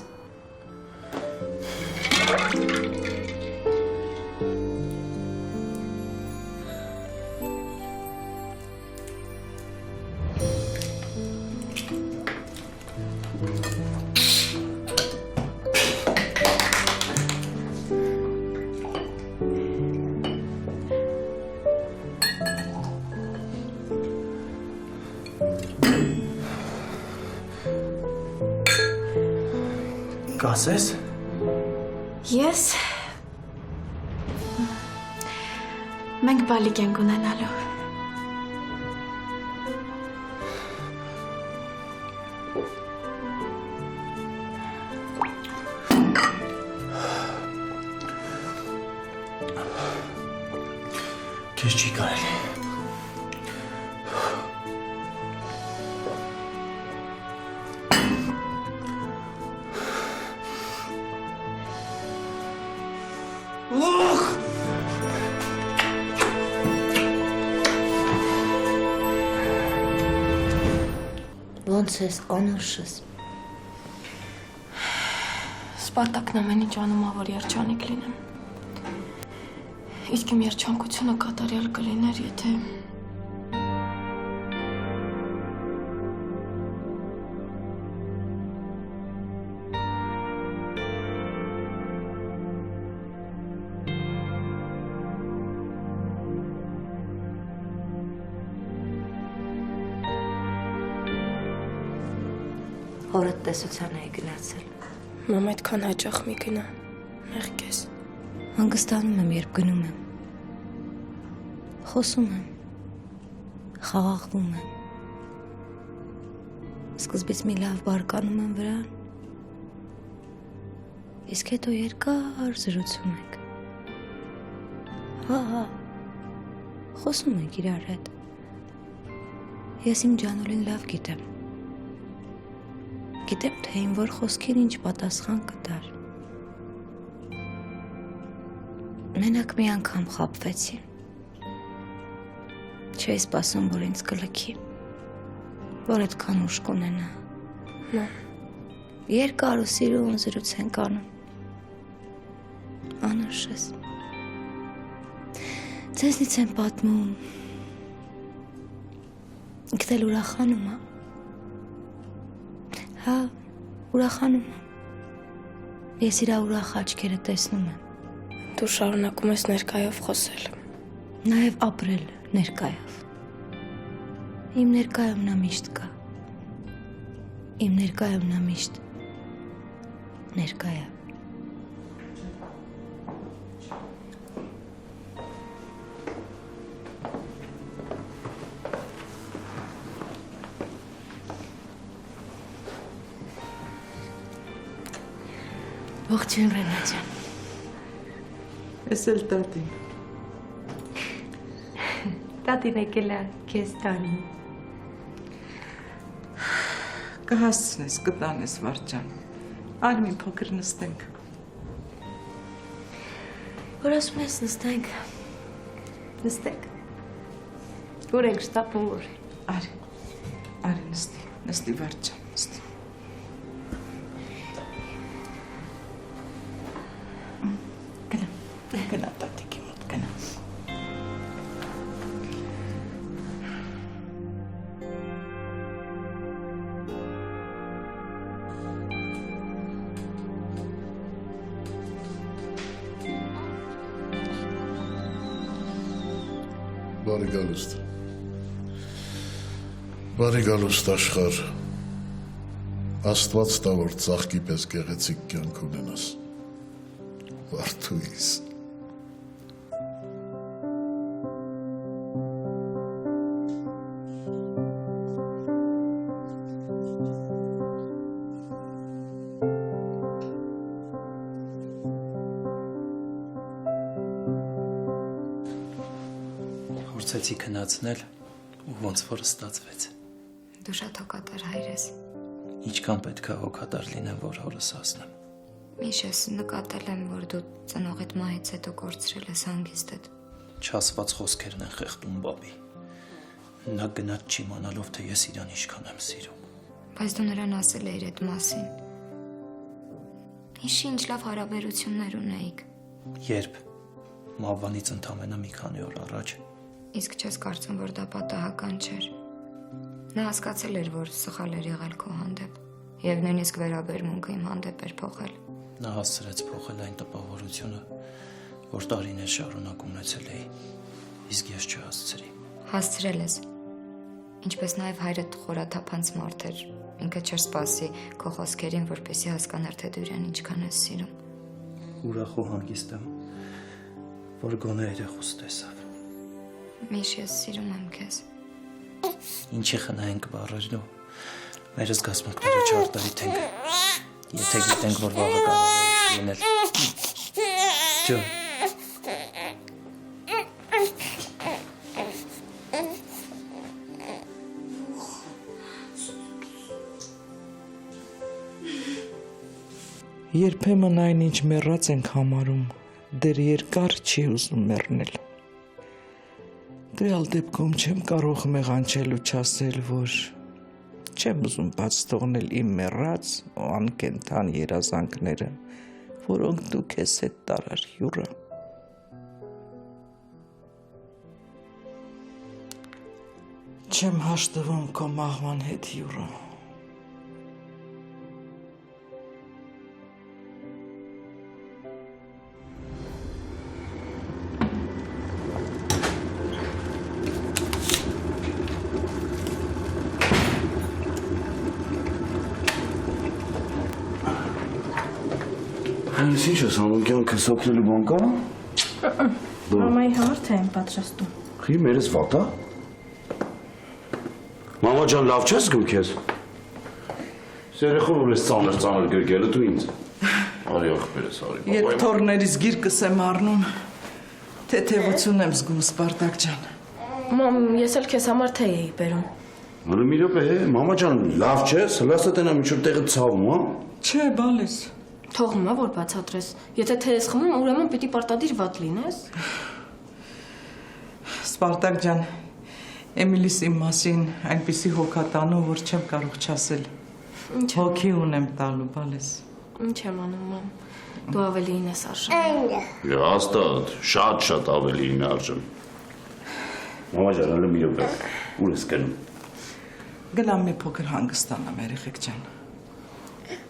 Կասես։ Ես մենք բալիկ ենք ունենալու։ Քեզ չի կարելի։ Ոնց ես, անուշս։ Սպարտակն ամեն ինչ անում ա, որ երջանիկ լինեմ։ Իսկ իմ երջանկությունը կատարյալ կլիներ, եթե Հորդ տեսության էի գնացել։ մամ այդքան հաճախ մի գնա, մեղք ես։ Հանգստանում եմ, երբ գնում եմ։ Խոսում եմ, խաղաղվում եմ։ Սկզբից մի լավ բարկանում եմ վրան, իսկ հետո երկար զրուցում ենք։ Հա, խոսում ենք իրար հետ։ Ես իմ ջանուլին լավ գիտեմ։ Գիտեմ, թե իմ որ խոսքին ինչ պատասխան կտար։ Մենակ մի անգամ խաբվեցին։ Չէի սպասում, որ ինձ կլքի, որ այդքան ուժ կունենա։ Երկար ու սիրուն զրույց ենք անում։ Անուշս։ Ձեզնից եմ պատմում։ Ինքն էլ ուրախանում ա։ Հա, ուրախանում եմ։ Ես իրա ուրախ աչքերը տեսնում եմ։ Դու շարունակում ես ներկայով խոսել։ Նաև ապրել ներկայով։ Իմ ներկայում նա միշտ կա։ Իմ ներկայում նա միշտ ներկայ է։ Ողջույն Ռենա ջան։ Ես էլ տատին։ Տատին եկել է քեզ տանի։ Կհասցնես, կտանես վարճան։ Այլ մի փոքր նստենք։ Որ ասում ես նստենք։ Նստենք։ Որ ենք շտապում որ։ Արի նստի վարճան, նստի։ Գնա տատիկի մոտ, գնա։ Բարի գալուստ։ Բարի գալուստ աշխարհ։ Աստված տա, որ ծաղկի պես գեղեցիկ կյանք ունենաս։ Վարդույս։ Փորձեցի քնացնել ու ոնց որ ստացվեց։ Դու շատ հոգատար հայր ես։ Ինչքան պետք է հոգատար լինեմ, որ հորս ասնեմ։ Միշտ ես նկատել եմ, որ դու ծնողդ մահից հետո կորցրել ես հանգիստդ։ Չասված խոսքերն են խեղդում բաբի։ Նա գնաց չիմանալով, թե ես իրան ինչքան եմ սիրում։ Բայց դու նրան ասել էիր այդ մասին։ Ինչ լավ հարաբերություններ ունեիք։ Երբ մահվանից ընդամենը մի քանի օր առաջ։ Իսկ չես կարծում, որ դա պատահական չէր։ Նա հասկացել էր, որ սխալ էր եղել քո հանդեպ, եւ նույնիսկ վերաբերմունքը իմ հանդեպ էր փոխել։ Նա հասցրեց փոխել այն տպավորությունը, որ տարիներ շարունակ ունեցել էի, իսկ ես չհասցրի։ Հասցրել ես։ Ինչպես նաև հայրդ խորաթափանց մարդ էր, ինքը չէր սպասի քո խոսքերին, որպեսզի հասկանար, թե դու իրեն ինչքան ես սիրում։ Ուրախ ու հանգիստ եմ, որ գոնե երեխուս տեսավ։ Միշ, ես սիրում եմ քեզ։ Ինչի խնայենք բառերն ու մեր զգացմունքները չարտարիթենք, եթե գիտենք, որ վաղը կարող է լինել։ Ջան։ Երբեմն այն ինչ մեռած ենք համարում, դեռ երկար չի ուզում մեռնել։ Դեալ դեպքում չեմ կարող մեղանչել ու չասել, որ չեմ ուզում բաց թողնել իմ մեռած ու անկենդան երազանքները, որոնք դու քեզ հետ տարար Յուրա։ Չեմ հաշտվում քո մահվան հետ Յուրա։ Այս ինչ ես անում, կյանքս օգնելու բան կա։ Մամայի համար թե եմ պատրաստում։ Խի մերս վատա։ Մամա ջան, լավ չես զգում քեզ։ Երեխով ես ծանր գրգելը դու ինձ։ Արի ախպերս, արի։ Երբ թորներից գիրկս եմ առնում, թեթևություն եմ զգում, Սպարտակ ջան։ Մամ, ես էլ քեզ համար թե էի բերում։ Հələ մի րոպե, մամա ջան, լավ չես, հլասը տենա միջով տեղը ցավում, հա։ Չէ, բալես։ Թողնում է, որ բացատրես։ Եթե թե ես խմում, ուրեմն պիտի պարտադիր վատ լինես։ Սպարտակ ջան, Էմիլիս իմ մասին այնպիսի հոգատանում, որ չեմ կարող չասել։ Հոգի ունեմ տալու, բալես։ Ինչ եմ անում, մամ։ Դու ավելին ես արժան։ Հաստատ, շատ ավելին արժան։ Մամա ջան, հələ մի րոպե, ուր ես գնում։ Գնամ մի փոքր հանգստանամ, երեխեք ջան։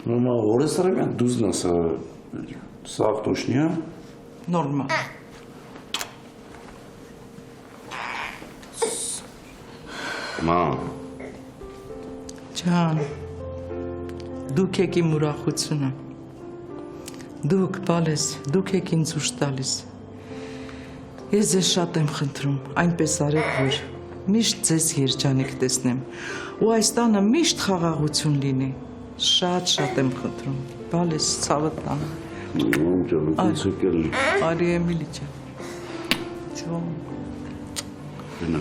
Мама, ores армян дузнаса сав точния? Նորմալ։ Մամ։ Ջան, դուք եք իմ ուրախությունը։ Դուք, բալես, դուք եք ինձ ուժ տալիս։ Ես ձեզ շատ եմ խնդրում, այնպես արեք, որ միշտ ձեզ երջանիկ տեսնեմ, ու այս տանը միշտ խաղաղություն լինի։ Շատ եմ խնդրում, բալես, ցավը տանը։ Մամ ջան, ինձ եկել։ Արի Էմիլի ջան։ Ջան։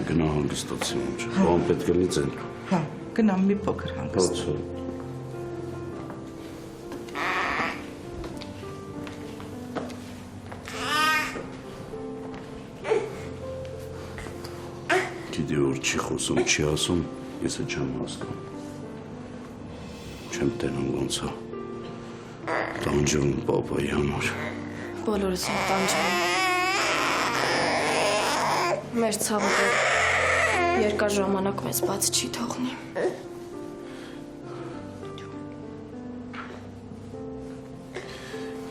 Գնա հանգստացի, մամ ջան, բան պետք է լինի ցենտրում։ Հա, գնամ մի փոքր հանգստանամ։ Գիտի որ չի խոսում, չի ասում, ես էլ չեմ հասկանում։ Չեմ տենում ոնց է։ Տանջում պապայի համար։ Բոլորս ենք տանջում։ Մեր ցավը երկար ժամանակ մեզ բաց չի թողնի։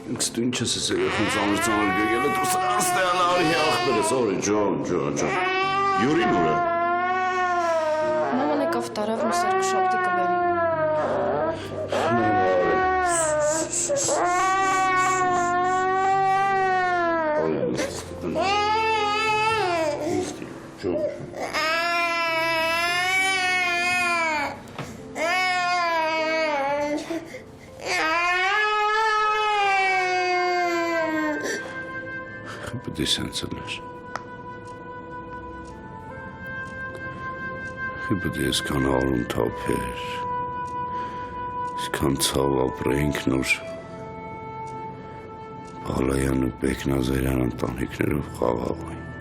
Ինքս դու ինչ ես ես երեխուն ծանր գրգելը, դու սրանց տեան արի ախպերս, օրի, ջան։ Յուրին ուր է։ Մաման եկավ տարավ ու սերկշապտի կբերի։ Պետք է սենց լեր։ Պետք է այսքան արուն թափեր, այսքան ցավ ապրեինք նոր Բալայան ու Բեկնազարյան ընտանիքներով խաղաղենք։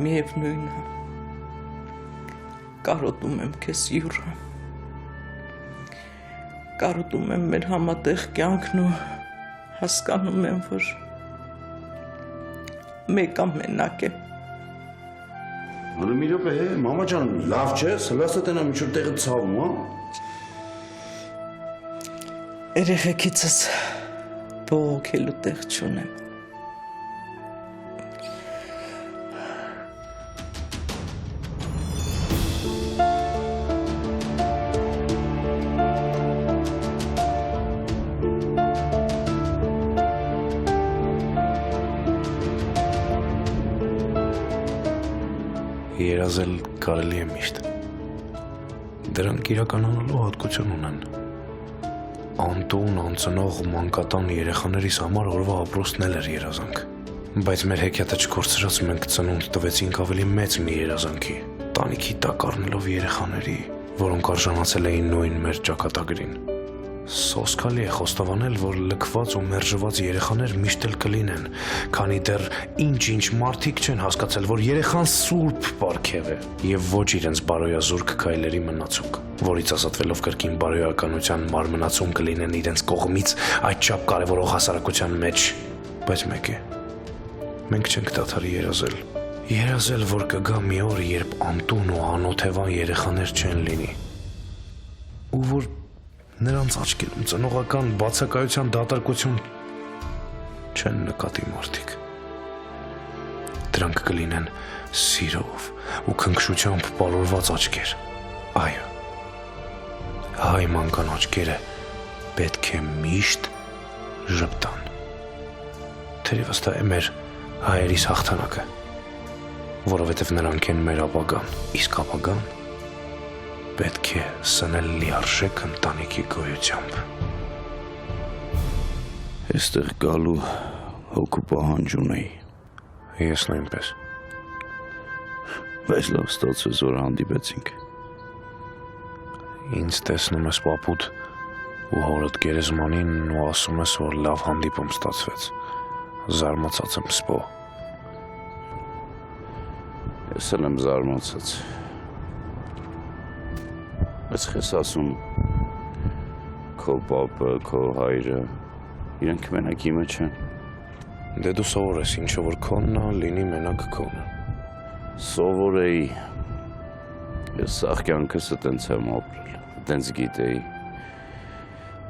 Միևնույն է, կարոտում եմ քեզ Յուրա։ Կարոտում եմ մեր համատեղ կյանքն ու հասկանում եմ, որ մեկը մենակ է։ Հələ մի րոպե, մամա ջան, լավ չէ, սլասը տենա միջուր տեղը ցավում, հա։ Երեխեքիցս բողոքելու տեղ չունեմ։ Երազել կարելի է միշտ։ Դրանք իրականանալու հատկություն ունեն։ Անտուն, անծնող, մանկատան երեխաներիս համար օրվա ապրոստն էլ էր երազանք։ Բայց մեր հեքիաթը չկորցրած մենք ծնունդ տվեցինք ավելի մեծ մի երազանքի։ Տանիքի տակ առնելով երեխաների, որոնք արժանացել էին նույն մեր ճակատագրին։ Սոսկալի է խոստովանել, որ լքված ու մերժված երեխաներ միշտ էլ կլինեն, քանի դեռ ինչ-ինչ մարդիկ չեն հասկացել, որ երեխան սուրբ պարգև է եւ ոչ իրենց բարոյազուրկ քայլերի մնացուկ, որից ազատվելով կրկին բարոյականության մարմնացում կլինեն իրենց կողմից այդչափ կարևորող հասարակության մեջ, բայց մեկ է, մենք չենք դադարի երազել։ Երազել, որ կգա մի օր, երբ անտուն ու անօթևան երեխաներ չեն լինի, ու որ նրանց աչքերում ծնողական բացակայության դատարկություն չեն նկատի մարդիկ։ Դրանք կլինեն սիրով ու քնքշությամբ պալորված աչքեր։ Այո, հայ մանական աչքերը պետք է միշտ ժպտան։ Թերևս դա է մեր հայերիս հաղթանակը, որովհետև նրանք են մեր ապագան, իսկ ապագան պետք է սնել լիարժեք ընտանիքի գոյությամբ։ Այստեղ գալու հոգու պահանջ ունեի։ Ես նույնպես։ Բայց լավ ստացվեց, որ հանդիպեցինք։ Ինձ տեսնում ես պապուտ ու հորդ գերեզմանին ու ասում ես, որ լավ հանդիպում ստացվեց։ Զարմացած եմ սպո։ Ես էլ եմ զարմացած։ Բայց խես ասում, քո պապը, քո հայրը, իրենք մենակ իմը չեն։ Դե դու սովոր ես, ինչը որ քոնն է, լինի մենակ քոնը։ Սովոր էի։ Ես սաղ կյանքս տենց եմ ապրել, տենց գիտեի։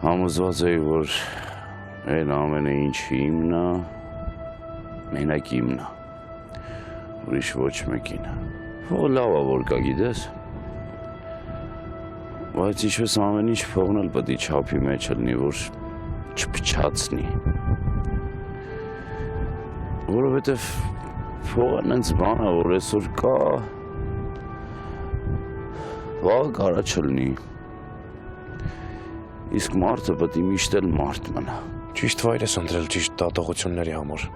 Համոզված էի, որ այն ամենը ինչ իմն է, մենակ իմն է, ուրիշ ոչ մեկին։ Ո լավ է, որ կա, գիտես։ Բայց ինչպես ամեն ինչ փողն էլ պետք է չափի մեջ լինի, որ չփչացնի։ Որովհետև փողը նենց բան է, որ այսօր կա, վաղ կարա չլինի։ Իսկ մարդը պետք է միշտ էլ մարդ մնա։ Ճիշտ վայր ես ընտրել ճիշտ դատողությունների համար։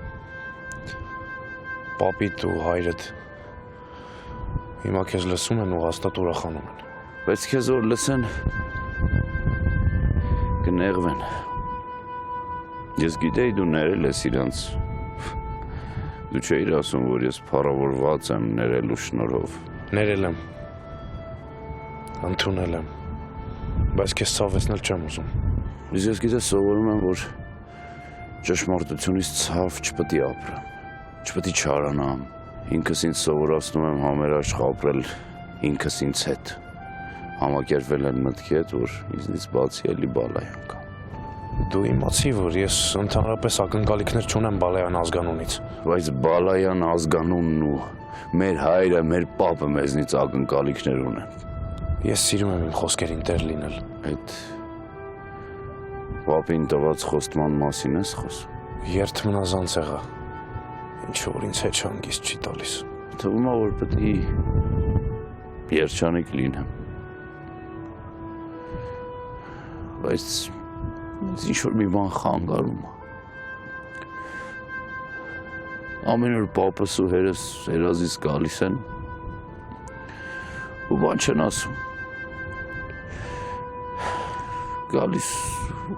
Պապիդ ու հայրդ հիմա քեզ լսում են ու հաստատ ուրախանում են։ Բայց քեզ որ լսեն, կնեղվեն։ Ես գիտեի դու ներել ես իրանց։ Դու չէիր ասում, որ ես փառավորված եմ ներելու շնորհով։ Ներել եմ։ Ընդունել եմ։ Բայց քեզ ցավեցնել չեմ ուզում։ Իսկ ես գիտես սովորում եմ, որ ճշմարտությունից ցավ չպետք է ապրեմ, չպետք է չարանամ։ Ինքս ինձ սովորացնում եմ համերաշխ ապրել ինքս ինձ հետ։ Համակերպվել են մտքի հետ, որ ինձնից բացի էլի բալայան կա։ Դու իմացի, որ ես ընդհանրապես ակնկալիքներ չունեմ բալայան ազգանունից։ Բայց բալայան ազգանունն ու մեր հայրը, մեր պապը մեզնից ակնկալիքներ ունեն։ Ես սիրում եմ իմ խոսքերին տեր լինել։ Այդ պապին տված խոստման մասին ես խոսում։ Երթ մնազանց եղա, ինչ որ ինձ հետ հանգիստ չի տալիս։ Թվում է, որ պետք է երջանիկ լինեմ։ Բայց ինչ-որ մի բան խանգարում է։ Ամեն օր պապս ու հերս երազից գալիս են ու բան չեն ասում։ Գալիս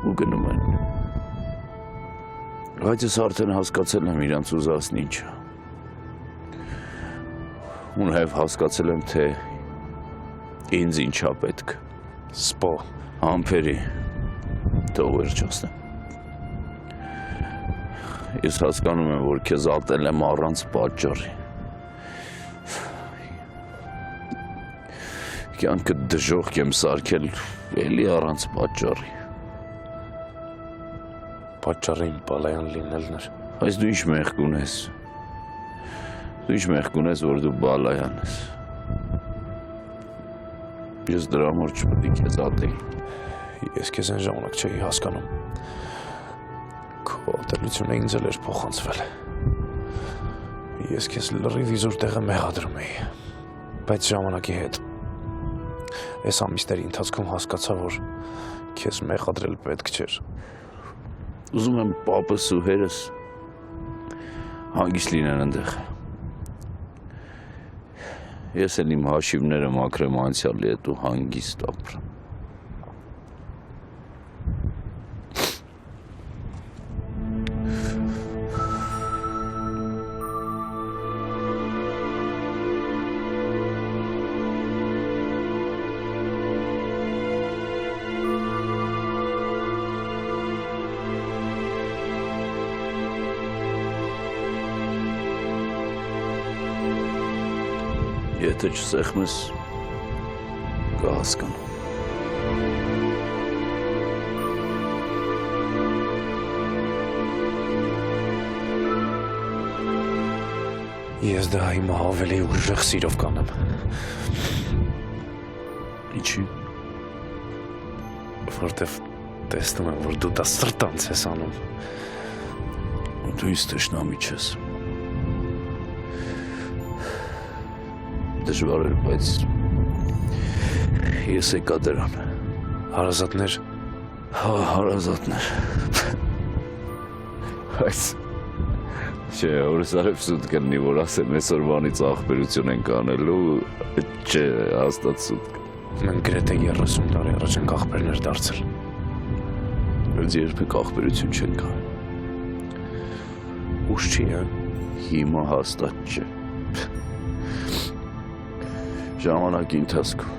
ու գնում են։ Բայց ես արդեն հասկացել եմ իրանց ուզածն ինչ է։ Ու նաև հասկացել եմ, թե ինձ ինչա պետք։ Սպո։ Ամփերի։ Թող վերջացնեմ։ Ես հասկանում եմ, որ քեզ ատել եմ առանց պատճառի։ Կյանքը դժոխք եմ սարքել էլի առանց պատճառի։ Պատճառը իմ բալայան լինելն էր։ Այս դու ինչ մեղք ունես։ Դու ինչ մեղք ունես, որ դու բալայան ես։ Ես դրա համար չպետք է քեզ ատեի։ Ես քեզ այն ժամանակ չէի հասկանում։ Քո ատելությունը ինձ էլ էր փոխանցվել։ Ես քեզ լրիվ իզուր տեղը մեղադրում էի։ Բայց ժամանակի հետ այս ամիսների ընթացքում հասկացա, որ քեզ մեղադրել պետք չէր։ Ուզում եմ պապս ու հերս հանգիստ լինեն այնտեղ։ Ես էլ իմ հաշիվները մաքրեմ անցյալի հետ ու հանգիստ ապրեմ։ Եթե չսեղմես, կհասկանամ։ Ես դա հիմա ավելի ուժեղ սիրով կանեմ։ Ինչի՞։ Որտեվ տեսնում եմ, որ դու դա սրտանց ես անում։ Դու ինձ թշնամի չես։ Դժվար էր, բայց ես եկա դրան։ Հարազատներ։ Հա, հարազատներ։ Բայց չէ, օրս արև սուտ կլնի, որ ասեմ այսօրվանից ախպերություն ենք անելու, չէ, հաստատ սուտ կլնի։ Մենք գրեթե 30 տարի առաջ ենք ախպերներ դարձել։ Բայց երբեք ախպերություն չենք անել։ Ուշ չի, հա։ Հիմա հաստատ չէ։ Ժամանակի ընթացքում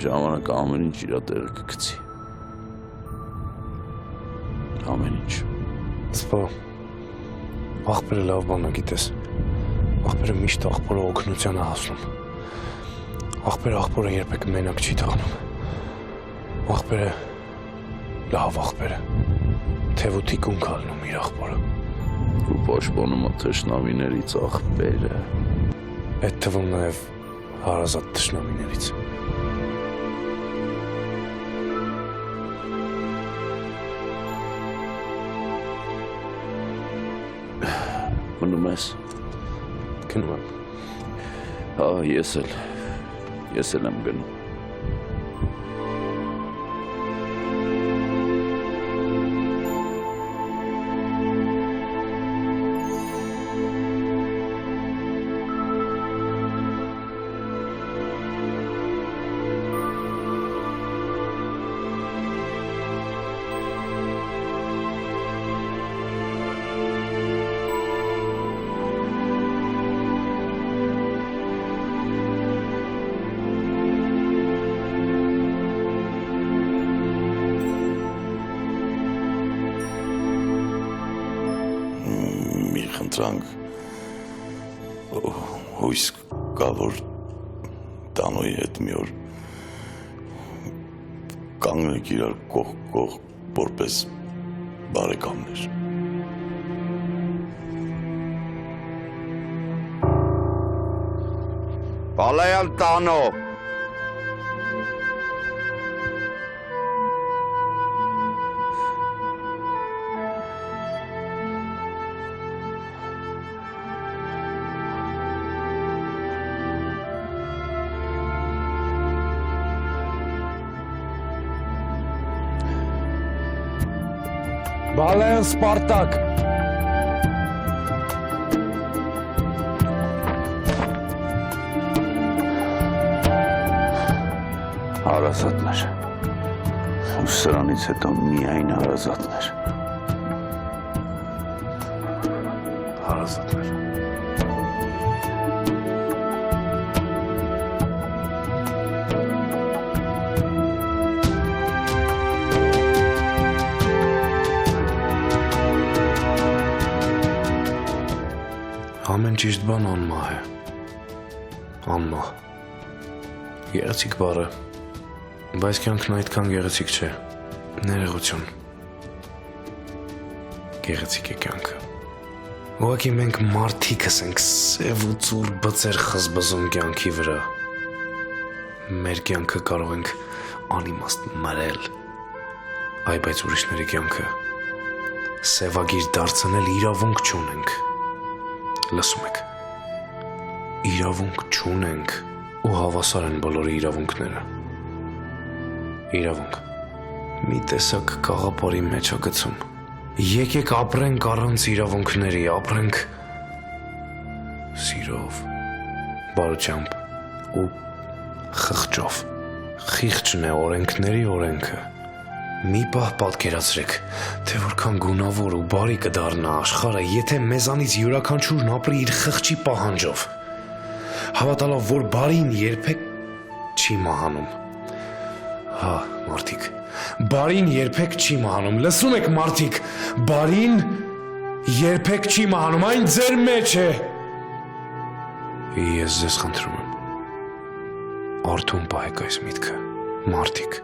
ժամանակը ամեն ինչ իր տեղը կգցի։ Ամեն ինչ։ Սպա, ախպերը լավ բան է, գիտես։ Ախպերը միշտ ախպորը օգնության է հասնում։ Ախպերը երբեք մենակ չի թողնում։ Ախպերը լավ ախպերը թև ու թիկունք ալնում իր ախպորը։ Ու պաշտպանում է թշնամիներից ախպերը։ Այդ թվում նաև հարազատ թշնամիներից։ Մնում ես։ Գնում եմ։ Հա, ես էլ եմ գնում։ Խնդրանք հույս կա, որ տանոյի հետ մի օր կանգնենք իրար կողք կողք որպես բարեկամներ։ Բալայան տանո։ Բալայան Սպարտակ։ Հարազատներ։ Ու սրանից հետո միայն հարազատներ։ Հարազատներ։ Ամեն ճիշտ բան անմահ է։ Անմահ։ Գեղեցիկ բառը, բայց կյանքն այդքան գեղեցիկ չէ։ Ներողություն։ Գեղեցիկ է կյանքը։ Ուղղակի մենք մարդիկս ենք սև ու ծուր բծեր խզբզում կյանքի վրա։ Մեր կյանքը կարող ենք անիմաստ մրել, այ բայց ուրիշների կյանքը սևագիր դարձնել իրավունք չունենք։ Լսում եք։ Իրավունք չունենք ու հավասար են բոլորի իրավունքները։ Իրավունք։ Մի տեսակ կաղապարի մեջ է գցում։ Եկեք ապրենք առանց իրավունքների, ապրենք սիրով, բարությամբ ու խղճով։ Խիղճն է օրենքների օրենքը։ Մի պահ պատկերացրեք, թե որքան գունավոր ու բարի կդառնա աշխարհը, եթե մեզանից յուրաքանչյուրն ապրի իր խղճի պահանջով, հավատալով, որ բարին երբեք չի մահանում։ Հա, մարդիկ, բարին երբեք չի մահանում։ Լսում եք, մարդիկ, բարին երբեք չի մահանում, այն ձեր մեջ է։ Ես ձեզ խնդրում եմ, արթուն պահեք այս միտքը, մարդիկ։